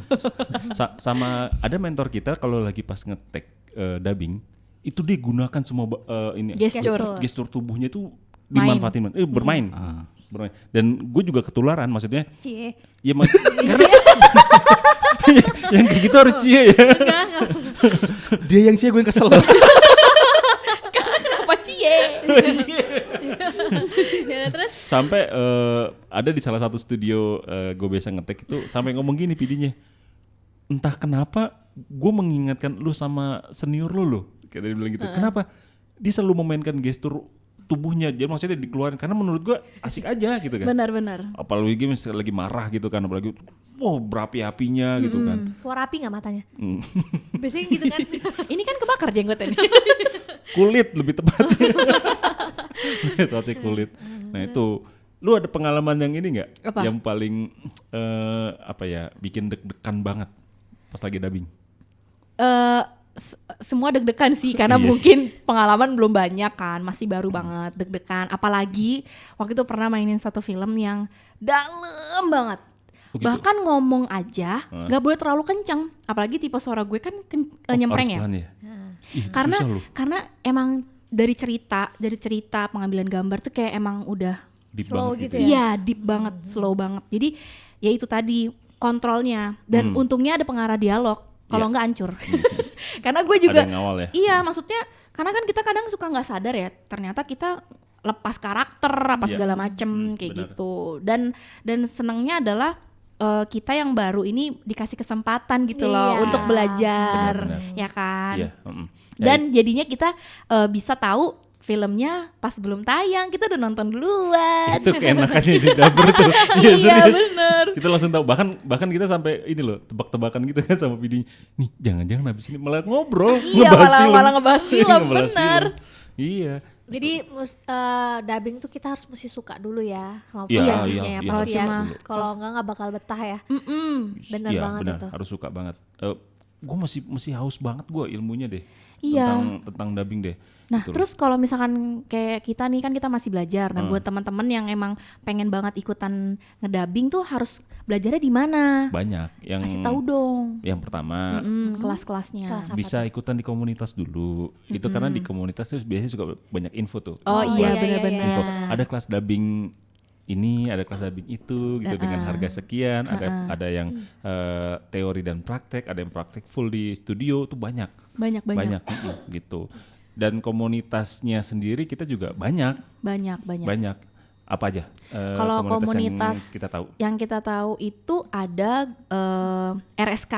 Sama ada mentor kita kalau lagi pas ngetek dubbing itu dia gunakan semua gestur tubuhnya itu dimanfaatin bermain. Bermain. Dan gue juga ketularan maksudnya. Cie. Ya karena yang kayak gitu harus cie ya. Dia yang sih gue yang kesel. Kenapa cie? Ya, terus Sampai ada di salah satu studio gue biasa ngetek itu sampai ngomong gini PD-nya. Entah kenapa gue mengingatkan lu sama senior lu loh. Kayak dia bilang gitu. Kenapa? Dia selalu memainkan gestur tubuhnya, jadi maksudnya dikeluarin karena menurut gue asik aja gitu kan. Benar-benar. Apalagi misalnya lagi marah gitu kan, apalagi wow berapi-apinya gitu kan. keluar api nggak matanya? Biasanya gitu kan. Ini kan kebakar jenggotnya nih. Kulit lebih tepatnya. Tepatnya kulit. Nah itu, lu ada pengalaman yang ini nggak? Apa? Yang paling bikin deg-degan banget pas lagi dubbing? Semua deg-degan sih karena Iya mungkin pengalaman belum banyak kan, masih baru banget deg-degan. Apalagi waktu itu pernah mainin satu film yang dalam banget. Oh gitu? Bahkan ngomong aja nggak boleh terlalu kenceng. Apalagi tipe suara gue kan nyempreng Harus ya. pelan ya? Ih, Karena susah loh. karena emang dari cerita pengambilan gambar tuh kayak emang udah Deep slow banget gitu ya. iya deep banget, slow banget. Jadi ya itu tadi kontrolnya dan untungnya ada pengarah dialog. Kalau Iya. nggak hancur. Karena gue juga Ada yang ngawal ya? iya maksudnya karena kan kita kadang suka nggak sadar ya ternyata kita lepas karakter apa Iya. segala macem kayak benar. gitu dan senangnya adalah kita yang baru ini dikasih kesempatan gitu loh Iya. untuk belajar Benar-benar. ya kan. Iya. Ya, Dan jadinya kita bisa tahu filmnya pas belum tayang kita udah nonton duluan. itu keenakannya di dubber tuh. Iya serius. bener. Kita langsung tahu bahkan kita sampai ini loh tebak-tebakan gitu kan sama PD. Nih jangan-jangan habis ini malah ngobrol Iya malah ngebahas film Ngebahas bener. film. Iya. Jadi dubbing tuh kita harus mesti suka dulu ya sama Iya, posisinya iya, ya iya, pasti ya. harus suka. Kalau nggak bakal betah ya. Bener Iya, banget benar, itu. harus suka banget. Gue masih haus banget gue ilmunya deh. Iya. Tentang dubbing deh. Nah Gitu loh. terus kalau misalkan kayak kita nih kan kita masih belajar. Nah buat teman-teman yang emang pengen banget ikutan ngedubbing tuh harus belajarnya di mana? banyak yang Kasih tahu dong. yang pertama Kelas-kelasnya. Kelas apa bisa ikutan di komunitas dulu. Itu karena di komunitas itu biasanya suka banyak info tuh. Oh iya iya, benar-benar. Info. Ada kelas dubbing ini, ada kelas dubbing itu gitu dengan harga sekian, ada yang teori dan praktek, ada yang praktek full di studio tuh banyak Banyak. gitu. Dan komunitasnya sendiri kita juga banyak. Apa aja? Kalau komunitas yang kita tahu. itu ada RSK.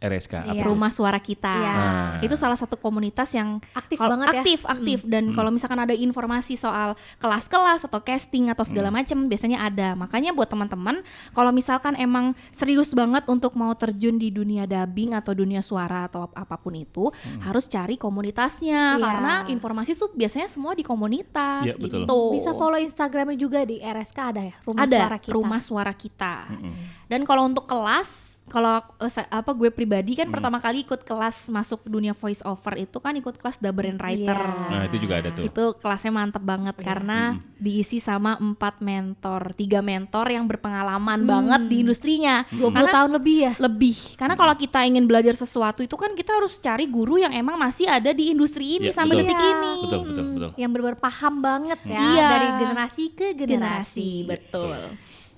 RSK. Iya. Rumah Suara Kita. Iya. Itu salah satu komunitas yang Aktif kalau- banget ya. aktif dan kalau misalkan ada informasi soal kelas-kelas atau casting atau segala macam biasanya ada. Makanya buat teman-teman kalau misalkan emang serius banget untuk mau terjun di dunia dubbing atau dunia suara atau apapun itu harus cari komunitasnya Iya. karena informasi tuh biasanya semua di komunitas Iya, betul. gitu. Bisa follow Instagramnya juga di RSK ada ya? Rumah Ada Suara Kita. Rumah Suara Kita. Dan kalau untuk kelas, kalau gue pribadi kan pertama kali ikut kelas masuk dunia voice over itu kan ikut kelas dubber and writer. Iya. Nah, itu juga ada tuh. Itu kelasnya mantep banget karena diisi sama 3 mentor yang berpengalaman banget di industrinya. 20 tahun lebih ya? Lebih. Karena kalau kita ingin belajar sesuatu itu kan kita harus cari guru yang emang masih ada di industri ini Iya, sampai betul. detik Iya. ini. Betul. Yang benar-benar paham banget ya, Iya. dari generasi ke generasi. betul.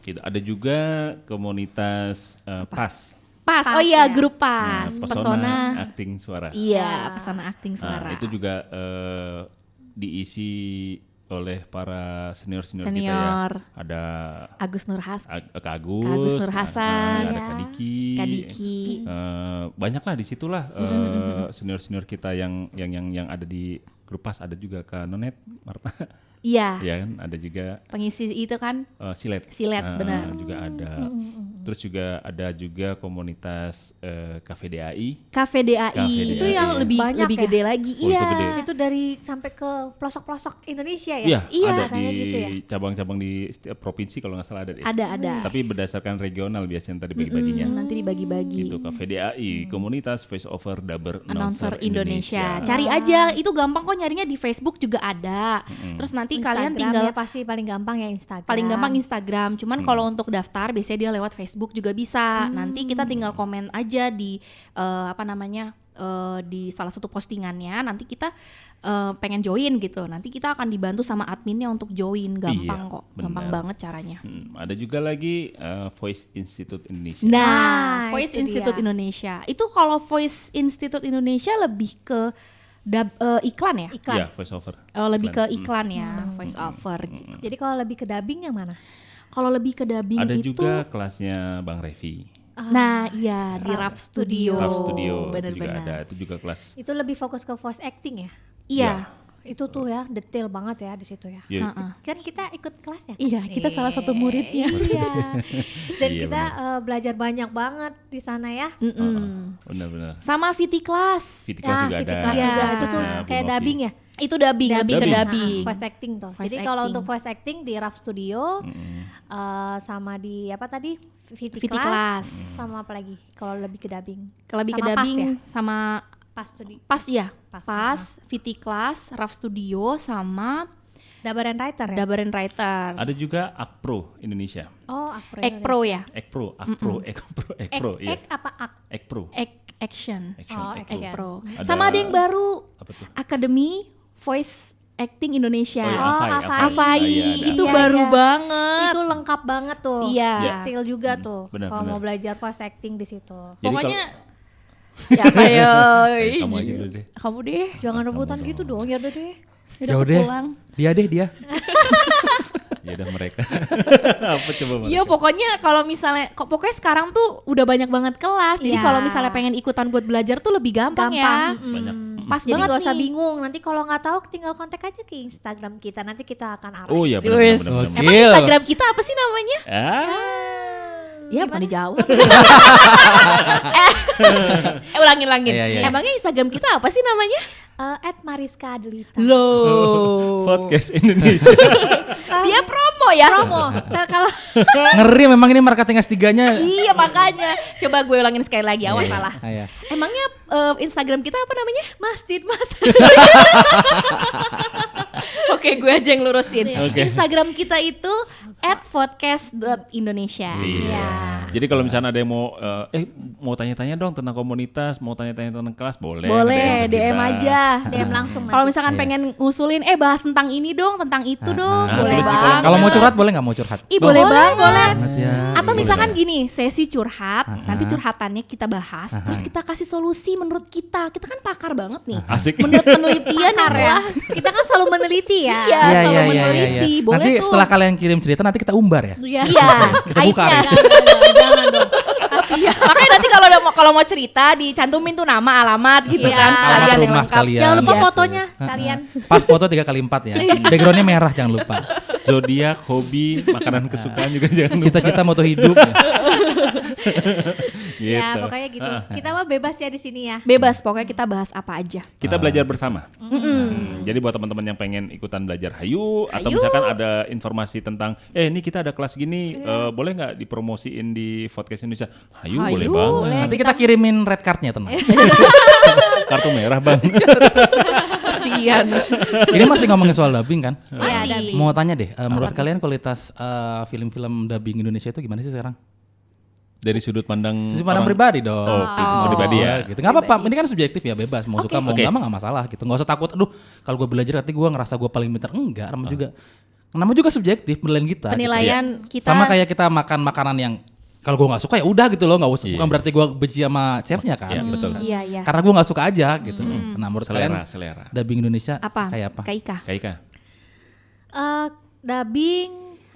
Gitu. Ada juga komunitas PAS. Pas, Pas oh iya ya. grup Nah, pas, pesona akting suara. Iya, pesona akting suara. Nah, itu juga diisi oleh para senior kita ya. Senior. Ada Agus Nurhas, Kak Agus, Kak Agus Nur Hasan, ada ya. Kak Diki. Kadiki. Banyaklah di situlah senior-senior kita yang ada di grup PAS. Ada juga Kak Nonet Marta. Iya, Ya kan, ada juga pengisi itu kan Silet. Silet, benar. Juga ada. Terus juga ada juga komunitas KVDAI. KVDAI. Itu yang Iya. lebih Banyak lebih ya? gede lagi. Oh, itu Iya. gede. Itu dari sampai ke pelosok-pelosok Indonesia ya? Iya, Iya, ada kayak di gitu ya. cabang-cabang di setiap provinsi kalau nggak salah ada. deh. Ada. Tapi berdasarkan regional biasanya tadi bagi-baginya. Nanti dibagi-bagi. Gitu KVDAI, komunitas voice over dubber Announcer Indonesia. Cari aja, itu gampang kok nyarinya di Facebook juga ada. Terus nanti kalian Instagram tinggal ya pasti paling gampang ya Instagram. paling gampang Instagram. Cuman kalau untuk daftar biasanya dia lewat Facebook juga bisa. Nanti kita tinggal komen aja di di salah satu postingannya. Nanti kita pengen join gitu. Nanti kita akan dibantu sama adminnya untuk join. Gampang Iya, kok, gampang benar. banget caranya. Ada juga lagi Voice Institute Indonesia. Nah, Ah, Voice itu Institute dia. Indonesia. Itu kalau Voice Institute Indonesia lebih ke iklan ya? Iklan. Iya, voice over. Oh, lebih ke iklan ya, voice over gitu. Jadi kalau lebih ke dubbing yang mana? Kalau lebih ke dubbing Ada itu juga kelasnya Bang Revi. nah, iya di RAF Studio. Raf Studio itu juga Bener-bener. ada. Itu juga kelas. Itu lebih fokus ke voice acting ya? Iya. Itu tuh ya detail banget ya di situ ya. Ya, Kan kita ikut kelasnya. Iya, kita salah satu muridnya. Iya. Dan Iya, kita belajar banyak banget di sana ya. benar-benar. Sama VT Class. VT Class juga VT ada. Class Iya. juga. Itu tuh Nah, Bu kayak Novi. dubbing ya? Itu dubbing, lebih ke Dubbing. dubbing. Voice acting tuh. Voice Jadi kalau acting. untuk voice acting di RAF Studio sama di apa tadi? VT VT Class. Class. Sama apa lagi? Kalau lebih ke dubbing. Lebih ke Sama Pas dubbing ya? sama Pas Studio. Pas ya. Pas, Pas, VT Class, RAF Studio sama Dubber and writer ya? Dubber and Writer. Ada juga Akpro Indonesia. Oh, Akpro. Ekpro ya. Ekpro. Iya. Ek apa ak? Ekpro. Action. Action. Oh, Ekpro. action. Pro. Ada- Sama ada yang baru. Apa tuh? Academy Voice Acting Indonesia. Oh, iya, Oh, Afai. Afai. Afai, Ah, iya, ada. itu Iya, baru iya. banget. Itu lengkap banget tuh. Iya. Detail juga tuh. benar, Kalau mau benar. belajar voice acting di situ. Jadi Pokoknya ya apa ya? kamu aja dulu deh. Kamu deh. Jangan rebutan gitu dong. Ya udah deh. Udah Jauh aku deh. pulang. Dia. Ya udah mereka. Apa coba mereka? Iya pokoknya kalau misalnya pokoknya sekarang tuh udah banyak banget kelas. Jadi Iya. kalau misalnya pengen ikutan buat belajar tuh lebih gampang, ya. Mm-mm. Banyak. Pas Jadi banget gak usah nih. bingung. Nanti kalau nggak tahu tinggal kontak aja ke Instagram kita. Nanti kita akan arah. Oh iya benar Wes. benar. Oke. Emang Gil. Instagram kita apa sih namanya? Ya bukan dijawab. Ulangin. Iya, iya. Emangnya Instagram kita apa sih namanya? @Mariska Adelita. Loh. Podcast Indonesia. Dia promo ya. Promo. Kalau Ngeri memang ini marketing S3-nya. Iya makanya. Coba gue ulangin sekali lagi. Awas salah. Iya. Emangnya Instagram kita apa namanya? Masjid Mas. Oke, gue aja yang lurusin. Oke. Instagram kita itu @podcast.indonesia. Iya. Jadi kalau misalnya ada yang mau tanya-tanya dong tentang komunitas, mau tanya-tanya tentang kelas, boleh. Boleh, ke DM kita. aja. DM langsung Kalau nanti. misalkan pengen ngusulin, bahas tentang ini dong, tentang itu dong, nah, boleh tulis di kolom banget. Kalau mau curhat boleh nggak mau curhat? Ih, boleh banget. Banget ya. Atau Boleh misalkan banget. gini, sesi curhat, nanti curhatannya kita bahas, terus kita kasih solusi menurut kita. Kita kan pakar banget nih. Asik. Menurut penelitian Benar ya. ya. Kita kan selalu meneliti ya. Iya, selalu meneliti. Boleh Nanti tuh. setelah kalian kirim cerita nanti kita umbar ya. Iya. Iya, Kita buka aibnya. aib. Jangan dong. Kasihan. Makanya nanti kalau mau cerita dicantumin tuh nama, alamat gitu Iya. kan. Alamat Sekalian yang rumah lengkap. sekalian. Jangan lupa Iya. fotonya sekalian. Pas foto 3x4 ya. Backgroundnya merah jangan lupa. Zodiak, hobi, makanan kesukaan juga jangan lupa. Cita-cita moto hidup. Ya. Gitu. Ya pokoknya gitu. Kita mah bebas ya di sini ya. Bebas, pokoknya kita bahas apa aja. Kita belajar bersama. Jadi buat teman-teman yang pengen ikutan belajar hayu atau misalkan ada informasi tentang ini kita ada kelas gini boleh nggak dipromosiin di podcast Indonesia? Hayu boleh banget. Nanti kita kirimin red cardnya tenang. Kartu merah bang. Kasian. Ini masih ngomongin soal dubbing kan? Masih. Mau tanya deh, menurut kalian kualitas film-film dubbing Indonesia itu gimana sih sekarang? Dari sudut pandang Sisi pandang orang- pribadi dong. Oh, pribadi ya. Gitu. Nggak apa-apa, ini kan subjektif ya, bebas. Mau suka, mau Oke. nggak mah nggak masalah gitu. Nggak usah takut, aduh kalau gue belajar nanti gue ngerasa gue paling pintar. Enggak, namanya juga subjektif, penilaian kita. Penilaian gitu. kita. Sama kayak kita makan makanan yang kalau gue nggak suka ya udah gitu loh, nggak usah. Iya. Bukan berarti gue benci sama chefnya kan. Iya, betul. Iya, iya. Karena gue nggak suka aja gitu. Nah menurut kalian Selera. dubbing Indonesia Apa? kayak apa? Kak Ika. Kaika. Dubbing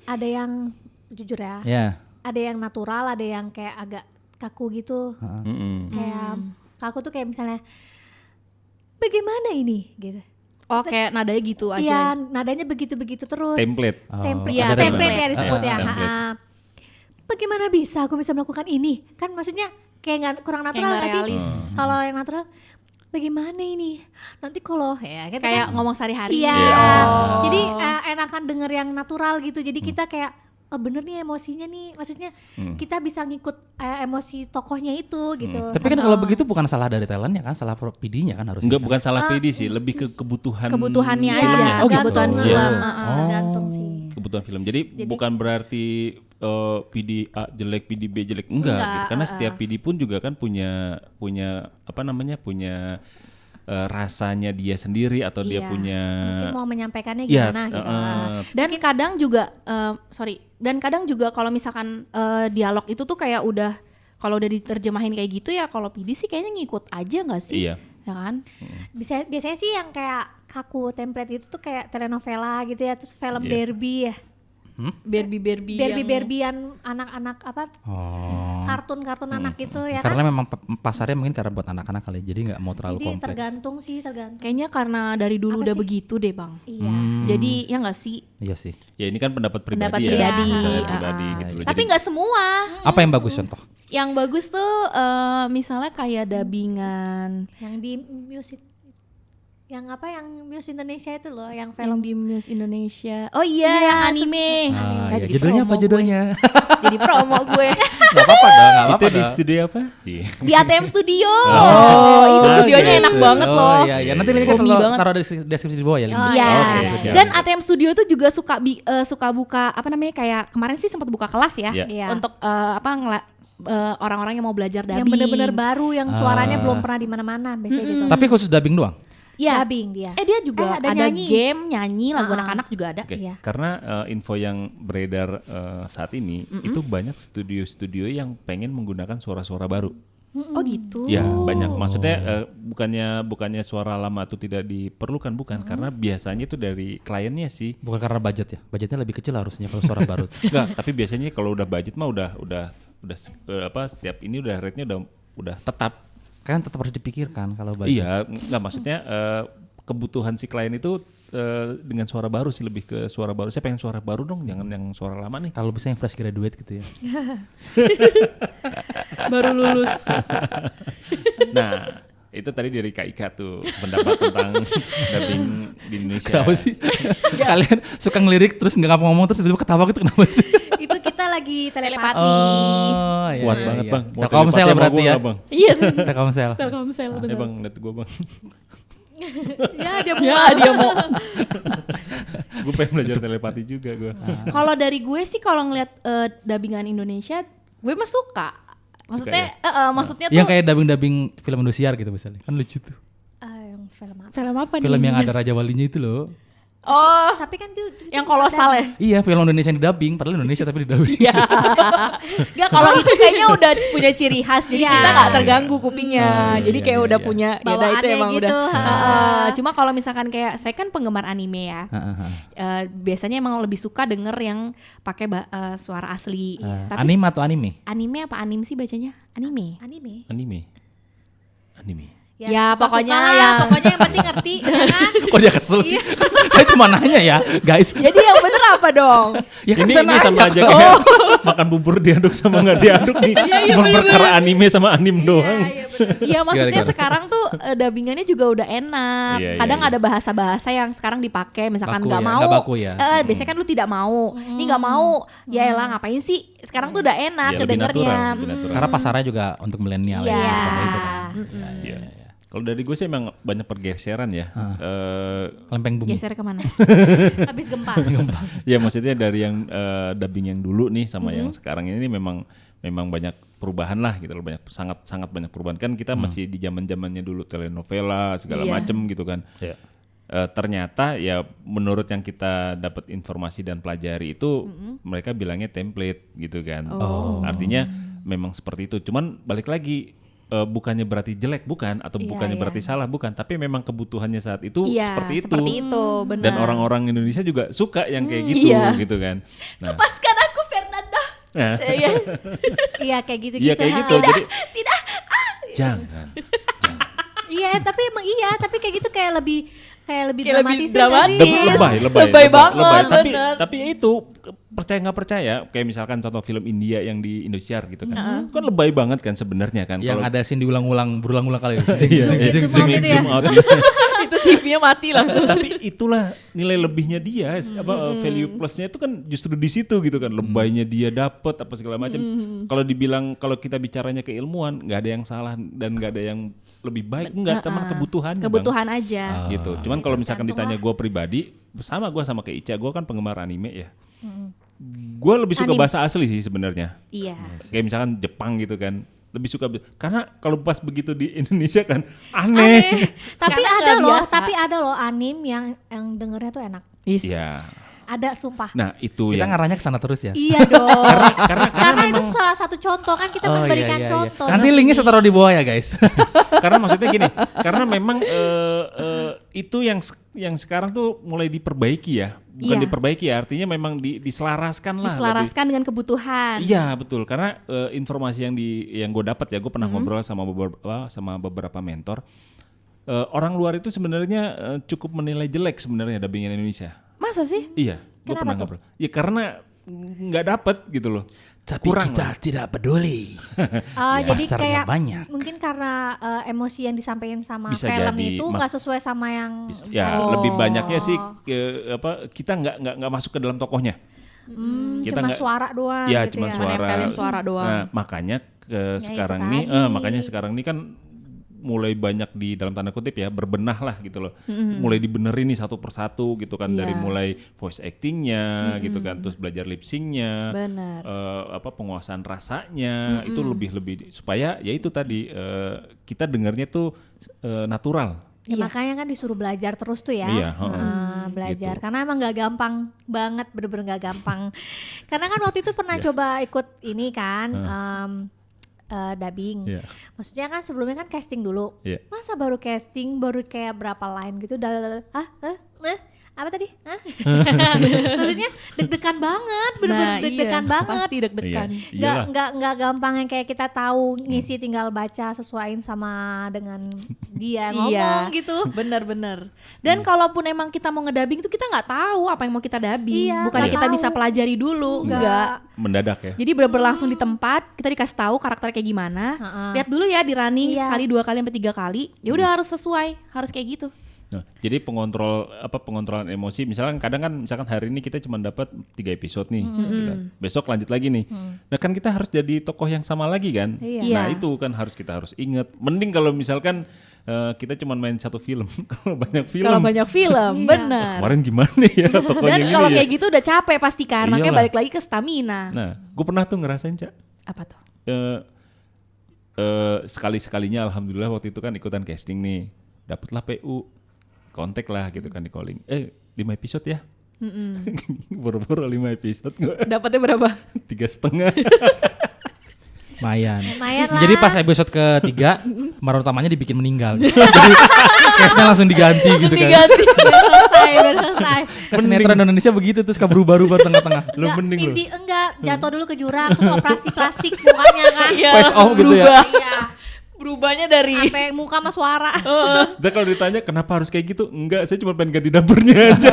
ada yang jujur ya. Ya. Ada yang natural, ada yang kayak agak kaku gitu. Kayak kaku tuh kayak misalnya bagaimana ini gitu. Oh, kayak nadanya gitu aja. Iya, nadanya begitu-begitu terus. Template. Template, Iya, template template. ya disebut ya. Template. Bagaimana bisa aku bisa melakukan ini? Kan maksudnya kayak nggak kurang natural nggak nggak sih? realis. Kalau yang natural, bagaimana ini? Nanti kalau ya gitu Kayak kan. ngomong sehari-hari. Iya. Oh. Jadi enakan denger yang natural gitu. Jadi kita kayak bener nih emosinya nih. Maksudnya kita bisa ngikut emosi tokohnya itu gitu. Tapi kan kalau begitu bukan salah dari talentnya kan, salah PD-nya kan harusnya. Enggak, bukan salah PD sih, lebih ke kebutuhan Kebutuhannya Iya, aja. filmnya. Oh, gitu. Kebutuhan tergantung. film. Iya. Tergantung sih. Kebutuhan film. Jadi bukan berarti PD A jelek, PD B jelek, enggak gitu. Karena setiap PD pun juga kan punya apa namanya? Punya rasanya dia sendiri atau dia Iya. punya Mungkin mau menyampaikannya Iya, gimana gitu. Dan kadang juga kadang juga kalau misalkan dialog itu tuh kayak udah kalau udah diterjemahin kayak gitu ya, kalau PD sih kayaknya ngikut aja nggak sih? Iya. Ya kan? Biasanya sih yang kayak kaku template itu tuh kayak telenovela gitu ya, terus film Iya. Barbie ya. Barbie-Barbian anak-anak apa? Oh. Kartun-kartun anak itu ya Karena kan? memang pasarnya mungkin karena buat anak-anak kali, jadi nggak mau terlalu Jadi kompleks. tergantung. Kayaknya karena dari dulu Apa udah sih? begitu deh bang. Iya. Jadi ya nggak sih? Iya sih. ya ini kan pendapat pribadi Pendapat ya. pribadi. Pendapat Ah, pribadi ah. gitu loh. Tapi Jadi- nggak semua. Apa yang bagus contoh? Yang bagus tuh misalnya kayak dubbingan Yang di music, yang apa yang Muse Indonesia itu loh, yang film film di Muse Indonesia. Oh iya, yang anime. Ah, Ya, iya. jadi Judulnya apa promo judulnya? Jadi promo gue Gak apa-apa dong, gak Itu apa-apa di dong. studio apa? Cie. di ATM Studio. Oh, itu ah, studionya gitu. enak banget Oh loh. iya, iya. Nanti kita Homey banget. taruh di deskripsi di bawah ya. linknya. Iya. Oke, siap, Dan siap. ATM Studio itu juga suka buka apa namanya kayak kemarin sih sempat buka kelas ya Iya. Iya. untuk orang-orang yang mau belajar dubbing. yang bener-bener baru, yang suaranya belum pernah di mana-mana biasanya gitu. Tapi khusus dubbing doang? Iya. Dubbing dia. Dia juga ada ada nyanyi. game, nyanyi, lagu anak-anak juga ada. Oke, Iya. karena info yang beredar saat ini itu banyak studio-studio yang pengen menggunakan suara-suara baru. Oh gitu. Ya banyak. Maksudnya bukannya suara lama itu tidak diperlukan, bukan. Karena biasanya itu dari kliennya sih. Bukan karena budget ya? Budgetnya lebih kecil harusnya kalau suara baru. Enggak, tapi biasanya kalau udah budget mah udah setiap ini udah rate-nya udah tetap. Kan tetap harus dipikirkan kalau budget. Iya, enggak maksudnya kebutuhan si klien itu dengan suara baru sih, lebih ke suara baru. Saya pengen suara baru dong, jangan yang suara lama nih. Kalau bisa yang fresh graduate gitu ya. Baru lulus. Nah, itu tadi dari Kak Ika tuh pendapat tentang dubbing di Indonesia. Kenapa sih? Kalian suka ngelirik terus nggak ngomong terus tiba-tiba ketawa gitu kenapa sih? Itu kita lagi telepati. Oh, iya, Kuat iya, banget iya. bang. Mau Telkomsel telepati sama berarti gua ya. nggak, Bang? Iya. Telkomsel. Telkomsel Eh bang, liat gue bang. Ya dia dia mau. Gue pengen belajar telepati juga gue. Kalau dari gue sih kalau ngeliat dubbingan Indonesia, gue mah suka. Maksudnya, maksudnya tuh Yang kayak dubbing-dubbing film Indosiar gitu misalnya. Kan lucu tuh. yang film apa? film apa nih? Film yang ada Raja Walinya itu loh. Oh, Tapi kan dia yang kolosal ya. Iya, film Indonesia yang didubbing, padahal Indonesia tapi didubbing. Iya. Gak, kalau itu kayaknya udah punya ciri khas, jadi Iya. kita nggak terganggu kupingnya. Iya, jadi iya, kayak iya, udah iya. punya, ya udah itu Bawaannya emang gitu, udah. ha. Cuma kalau misalkan kayak saya kan penggemar anime ya, biasanya emang lebih suka denger yang pakai suara asli. Tapi Anime atau anime? anime apa anim sih bacanya? Anime. anime. Anime. Ya, pokoknya suka-suka lah, yang- pokoknya yang penting ngerti ya kan? Kok dia kesel sih? Saya cuma nanya ya, guys. Jadi yang bener apa dong? Ya kan Ini saya nanya. sama aja kayak makan bubur diaduk sama nggak diaduk nih. Cuma perkara anime sama anim doang. Iya, maksudnya Gimana? sekarang tuh dubbingannya juga udah enak. Iya, iya, Kadang iya. ada bahasa-bahasa yang sekarang dipakai, misalkan Baku nggak ya, mau. nggak baku ya. Biasanya kan lu tidak mau. Ini nggak mau. Ya elah, ngapain sih? Sekarang tuh udah enak Iya, lebih kedengernya. natural, lebih natural. Karena pasarnya juga untuk milenial Iya. ya. bahasa itu kan. Iya. Kalau dari gue sih emang banyak pergeseran ya. Lempeng bumi. Geser kemana? Habis gempa. Ya maksudnya dari yang dubbing yang dulu nih sama yang sekarang ini memang banyak perubahan lah gitu loh, sangat banyak perubahan kan kita masih di zaman-zamannya dulu telenovela segala Iya. macem gitu kan. Ternyata ya menurut yang kita dapat informasi dan pelajari itu mereka bilangnya template gitu kan. Artinya memang seperti itu. Cuman balik lagi bukannya berarti jelek bukan atau bukannya berarti salah bukan, tapi memang kebutuhannya saat itu Iya, seperti itu. seperti itu, benar. Dan orang-orang Indonesia juga suka yang kayak gitu iya. gitu kan. Nah, Lepaskan aku, Fernanda. nah, Iya. Iya kayak gitu-gitu. iya kayak ha. gitu. Jadi jangan. Iya, tapi emang iya, tapi kayak gitu kayak lebih Kayak lebih dramatis dramatis. Lebay banget, Tapi bener. tapi ya itu percaya nggak percaya kayak misalkan contoh film India yang di Indosiar gitu kan. Kan lebay banget kan sebenarnya kan. Yang Kalau- ada scene diulang-ulang, berulang-ulang kali. Iya, zoom out itu ya. zoom out. Itu TV-nya mati langsung. Tapi itulah nilai lebihnya dia, value plusnya itu kan justru di situ gitu kan, lebaynya dia dapet apa segala macam. Kalau dibilang kalau kita bicaranya keilmuan, nggak ada yang salah dan nggak ada yang lebih baik, nggak, teman kebutuhannya. Bang. Kebutuhan aja. Gitu. Cuman kalau misalkan ditanya gue pribadi, gue sama kayak Ica, gue kan penggemar anime ya. Gue lebih suka bahasa asli sih sebenarnya. Iya. Kayak misalkan Jepang gitu kan. Lebih suka karena kalau pas begitu di Indonesia kan aneh. Tapi Karena ada nggak loh, biasa. tapi ada loh anime yang dengernya tuh enak. Iya. Ada sumpah. Nah, itu Kita yang ngarahnya ke sana terus ya. Iya dong. Karena itu memang- salah satu contoh kan kita memberikan contoh. Nanti linknya saya taruh di bawah ya guys. karena maksudnya gini, karena memang itu yang sekarang tuh mulai diperbaiki ya, bukan Iya. diperbaiki ya, artinya memang diselaraskan lah. Diselaraskan dengan kebutuhan. Iya betul, karena informasi yang gue dapat ya, gue pernah ngobrol sama beberapa mentor, orang luar itu sebenarnya cukup menilai jelek sebenarnya dubbingan Indonesia. Masa sih? Iya, gue Kenapa pernah tuh? ngobrol. Ya karena nggak dapet gitu loh. Tapi Kurang kita lah. tidak peduli. Jadi Pasarnya kayak banyak. mungkin karena emosi yang disampaikan sama Bisa film jadi, itu nggak sesuai sama yang Ya Oh. lebih banyaknya sih kita nggak masuk ke dalam tokohnya. Kita cuma nggak- suara doang Ya gitu cuma ya. suara. Menempelin suara doang. Nah, makanya sekarang itu nih, tadi. makanya sekarang ini kan mulai banyak di dalam tanda kutip ya berbenah lah gitu loh. Mulai dibenerin nih satu persatu gitu kan, dari Iya. mulai voice actingnya gitu kan, terus belajar lip syncnya, Benar. penguasaan rasanya itu lebih supaya ya itu tadi kita dengarnya tuh natural. Ya, makanya kan disuruh belajar terus tuh ya. Iya, heeh. Belajar Gitu. karena emang nggak gampang banget, bener-bener nggak gampang. Karena kan waktu itu pernah coba ikut ini kan dubbing. Iya. Maksudnya kan sebelumnya kan casting dulu. Iya. Masa baru casting baru kayak berapa line gitu udah apa tadi? Maksudnya deg-degan banget, bener-bener deg-degan banget. Pasti deg-degan. Iya. Iyalah. Nggak gampang yang kayak kita tahu ngisi tinggal baca sesuaiin sama dengan dia ngomong gitu. Bener-bener. Dan kalaupun emang kita mau ngedabing itu kita nggak tahu apa yang mau kita dubbing. Iya, Bukannya nggak kita tahu. bisa pelajari dulu, enggak. Mendadak ya. Jadi bener-bener langsung di tempat kita dikasih tahu karakternya kayak gimana. Lihat dulu ya di running Iya. sekali, 2 kali, sampai 3 kali. Ya udah harus sesuai, harus kayak gitu. Nah, jadi pengontrolan emosi, misalkan kadang kan misalkan hari ini kita cuma dapat 3 episode nih, gitu kan. Besok lanjut lagi nih. Nah kan kita harus jadi tokoh yang sama lagi kan. Iya. Nah itu kan kita harus inget. Mending kalau misalkan kita cuma main satu film, kalau banyak film. Kalau banyak film, bener. Kemarin gimana ya tokohnya Dan ini kalau ya. kayak gitu udah capek pasti kan, makanya Iyalah. balik lagi ke stamina. Nah, gue pernah tuh ngerasain Cak. Apa tuh? Sekali-sekalinya alhamdulillah waktu itu kan ikutan casting nih, dapatlah PU. kontak lah gitu kan, di calling. 5 episode ya? Boro-boro 5 episode nggak? Dapatnya berapa? 3,5. Lumayan. Lumayan lah. Jadi pas episode ketiga, pemeran utamanya dibikin meninggal. Jadi case-nya langsung diganti gitu kan. Biar selesai. Kan sinetron Indonesia begitu terus berubah-ubah tengah-tengah. Lu mending lu. Enggak, jatuh dulu ke jurang terus operasi plastik mukanya kan. Iya, Face off gitu ya. Iya. Berubahnya dari Sampai muka sama suara. Dan kalau ditanya kenapa harus kayak gitu? Enggak, saya cuma pengen ganti dapurnya aja.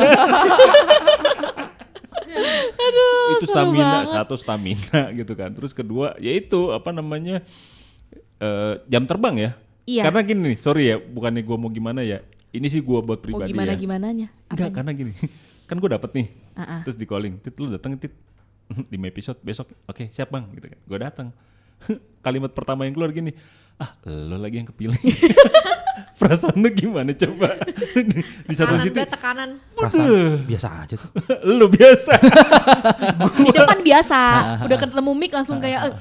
Itu stamina, satu stamina gitu kan. Terus kedua yaitu apa namanya, jam terbang ya. Iya. Karena gini nih, sorry ya, bukannya gue mau gimana ya. Ini sih gue buat pribadi ya. gimananya? Enggak, karena gini. Kan gue dapet nih. Uh-uh. Terus di calling, Tit lu datang Tit. 5 episode besok. Oke, siap Bang gitu kan. Gue datang. Kalimat pertama yang keluar gini. Lo lagi yang kepilih. Perasaan lu gimana coba? Di satu situ Tekanan. Perasaan biasa aja tuh. lu biasa. Di depan biasa, udah ketemu mic langsung kayak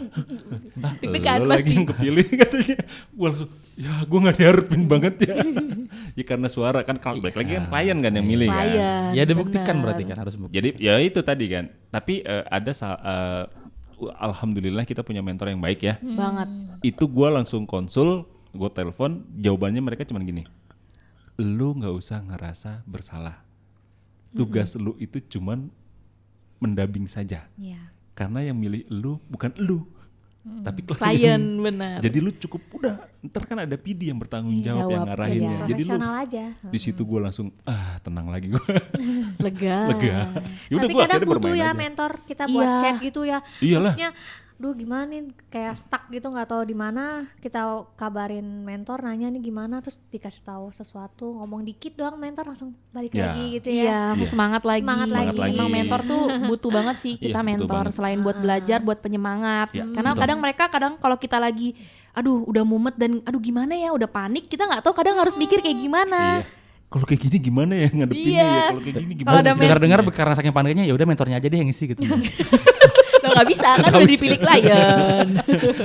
deg-degan Lo lagi pasti. yang kepilih katanya. Gue langsung, ya gue gak diharapin banget ya. Ya karena suara kan, kalau balik lagi kan klien kan yang milih kan. Klien, Ya dibuktikan bener. berarti kan harus bukti. Jadi ya itu tadi kan. Tapi ada alhamdulillah kita punya mentor yang baik ya. Banget. Itu gue langsung konsul, gue telepon, jawabannya mereka cuma gini. Lu gak usah ngerasa bersalah. Tugas lu itu cuman mendabing saja. Iya. Karena yang milih lu bukan lu. Tapi Klien, benar. Jadi lu cukup udah, ntar kan ada PD yang bertanggung jawab yang Jawab, ngarahin iya. ya. Jadi lu Profesional aja. di situ gue langsung tenang lagi gue. Lega. Lega. Yaudah Tapi gue kadang akhirnya butuh bermain ya aja. mentor kita buat Iya. chat gitu ya. Iyalah. Maksudnya, duh gimana nih kayak stuck gitu nggak tahu di mana. Kita kabarin mentor nanya nih gimana terus dikasih tahu sesuatu ngomong dikit doang mentor langsung balik Ya. lagi gitu Iya, ya. semangat lagi. Semangat lagi. Emang mentor tuh butuh banget sih kita Iya, butuh mentor. banget. Selain buat belajar, buat penyemangat. Iya, Karena betul. kadang mereka kalau kita lagi, aduh udah mumet dan aduh gimana ya, udah panik, kita nggak tahu kadang harus mikir kayak gimana. Iya. Kalau kayak gini gimana ya ngadepinnya Iya. ya? Kalau kayak gini Kalau gimana? ada sih? Dengar-dengar karena saking paniknya ya udah mentornya aja deh yang isi gitu. Loh, nggak bisa kan udah dipilih klien.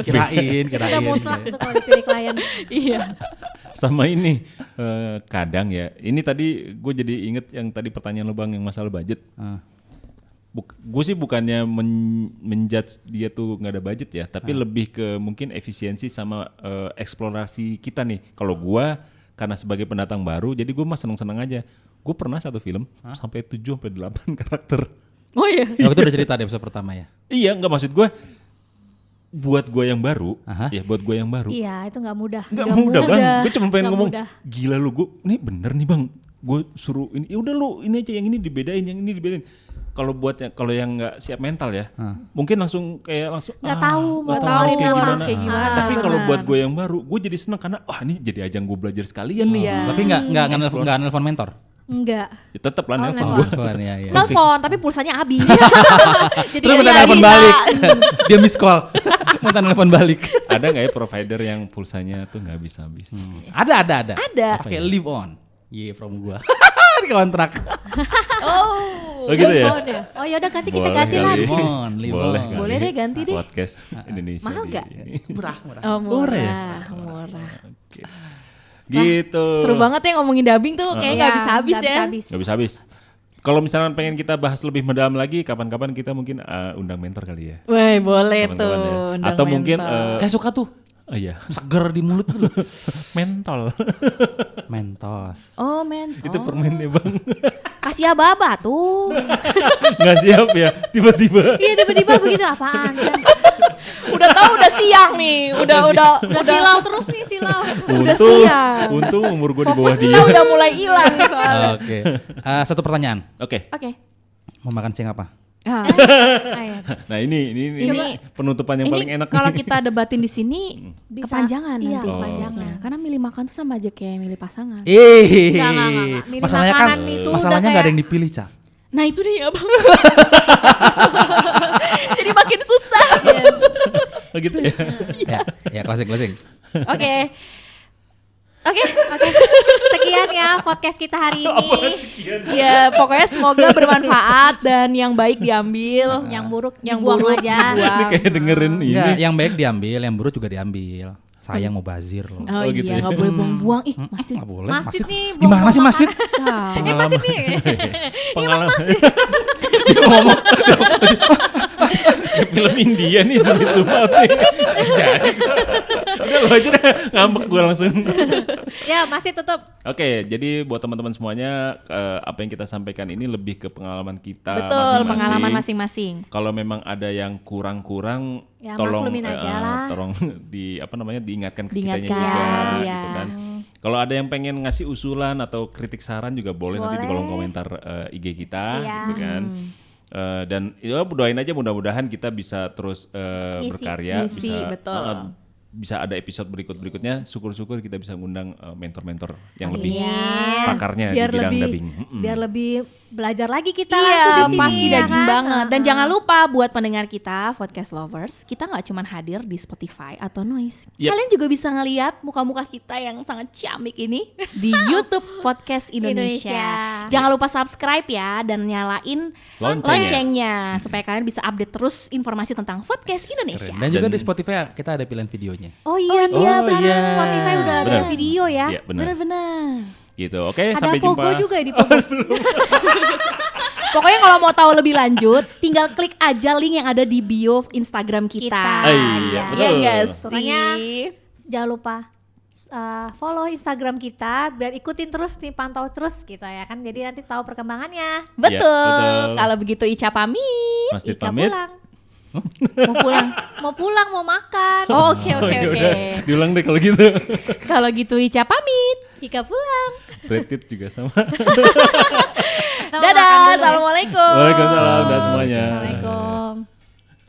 kirain. Udah mutlak tuh kalau dipilih klien. Iya. Sama ini kadang ya. Ini tadi gue jadi inget yang tadi pertanyaan lo Bang yang masalah budget. Gue sih bukannya menjudge dia tuh nggak ada budget ya, tapi lebih ke mungkin efisiensi sama eksplorasi kita nih. Kalau gue karena sebagai pendatang baru, jadi gue mah seneng-seneng aja. Gue pernah satu film sampai 7-8 karakter. Oh iya. Ya, waktu itu udah cerita di episode pertama ya. Iya, nggak maksud gue. Buat gue yang baru, Aha. ya buat gue yang baru. Iya itu nggak mudah. Nggak mudah bang, gue cuma pengen Nggak ngomong, mudah. gila lu gue, ini bener nih bang, gue suruh ini, ya udah lu ini aja yang ini dibedain, yang ini dibedain. Kalau kalau yang nggak siap mental ya, mungkin langsung langsung Nggak tahu, nggak nggak tahu tahu harus kayak gimana. Tapi kalau benar. buat gue yang baru, gue jadi seneng karena ini jadi ajang gue belajar sekalian nih. Iya. Tapi nggak nelfon mentor. Enggak. Ya, tetep lah nelfon nelfon. gue. Nelfon ya. Nelfon tapi pulsanya habis. Jadi Terus ya minta nggak nelfon bisa. balik. Dia miss call. Minta nelfon balik. Ada nggak ya provider yang pulsanya tuh nggak bisa habis? Ada. Ada. Pakai live on. Iya from gua. Di kontrak. Oh gitu ya? Oh ya udah ganti kita Boleh ganti kali. lah. Live on, live Boleh on. kali. Boleh deh, ganti deh. Podcast Indonesia. Mahal di nggak? ini. Murah. Oh, Murah ya? murah. Gitu. Seru banget ya ngomongin dubbing tuh kayak nggak bisa habis ya. Gak bisa habis. Kalau misalnya pengen kita bahas lebih mendalam lagi, kapan-kapan kita mungkin undang mentor kali ya. Woi boleh Kapan-kapan tuh. ya. undang Atau mungkin mentor. Saya suka tuh. oh iya, Seger di mulut tuh. mentol. Mentos. Oh mentor. Itu permennya bang. Kasih ababa tuh. Nggak siap ya, tiba-tiba. Iya tiba-tiba begitu apaan kan? Udah tahu udah siang nih. Udah Silau terus nih silau. Udah Untung, siang. untung umur gue di bawah Fokus dia. kita udah mulai hilang soalnya. Oke. Satu pertanyaan. Oke. Oke. Mau makan siang apa? Ah. Ayo. Nah ini Ini- penutupan yang Ini paling enak. kalau nih. kita debatin di sini Bisa. kepanjangan Iya, nanti. kepanjangan. Karena milih makan tuh sama aja kayak milih pasangan. Enggak. Milih Masalahnya kan, makanan itu udah masalahnya nggak ada kayak- yang dipilih, Cak. Nah itu dia bang. Jadi makin susah. Oh gitu ya. Ya klasik. Oke. Oke. Sekian ya podcast kita hari ini. Ya pokoknya semoga bermanfaat dan yang baik diambil. Yang buruk Yang dibuang buruk aja. Ini dibuang. kayak dengerin ini. Enggak, yang baik diambil, yang buruk juga diambil. sayang mau bazir loh. Oh, gitu iya, ya. nggak boleh buang-buang. Ih, Masjid nggak boleh. Masjid nih, Gimana sih masjid? Masjid nih. Pengalaman. Dia ngomong film India nih sulit banget nih. Jadi udah lo aja dah ngambek gue langsung. Ya, masjid tutup. Oke, jadi buat teman-teman semuanya apa yang kita sampaikan ini lebih ke pengalaman kita Betul, masing-masing. pengalaman masing-masing. Kalau memang ada yang kurang-kurang, Ya, tolong maklumin aja lah. tolong diingatkan ke kitanya Diingatkan, juga, iya. gitu kan. Kalau ada yang pengen ngasih usulan atau kritik saran juga boleh nanti di kolom komentar IG kita, Iya. gitu kan. Dan ya doain aja mudah-mudahan kita bisa terus Ngisi. berkarya, Ngisi, betul. bisa ada episode berikutnya. Syukur-syukur kita bisa ngundang mentor-mentor yang lebih Iya. pakarnya Biar di bidang lebih dubbing. biar lebih belajar lagi kita Iya, langsung di sini, pasti ya daging kan? banget. Dan jangan lupa buat pendengar kita, podcast lovers, kita nggak cuma hadir di Spotify atau Noise. Yep. Kalian juga bisa ngelihat muka-muka kita yang sangat ciamik ini di YouTube Podcast Indonesia. Indonesia. Jangan lupa subscribe ya dan nyalain Loncengnya. loncengnya supaya kalian bisa update terus informasi tentang Podcast Indonesia. Dan juga Dan- di Spotify kita ada pilihan videonya. Oh iya, benar. iya. Spotify udah ada Benar. video ya. Iya, benar. Bener-bener. Gitu. Oke, Ada sampai Pogo jumpa. juga di Pogo. Pokoknya kalau mau tahu lebih lanjut, tinggal klik aja link yang ada di bio Instagram kita. Kita. Iya, Iya betul. nggak Pokoknya sih? Jangan lupa follow Instagram kita biar ikutin terus nih, pantau terus gitu ya kan. Jadi nanti tahu perkembangannya. Betul. betul. Kalau begitu Ica pamit. Masjid Ika pamit. pulang. Mau pulang. Mau pulang, mau makan. Oh, Oke. Ya udah, diulang deh kalau gitu. Kalau gitu Ica pamit. Ika pulang. Reddit juga sama. Kita mau makan Dadah. dulu ya. Assalamualaikum. Waalaikumsalam dan semuanya. Assalamualaikum.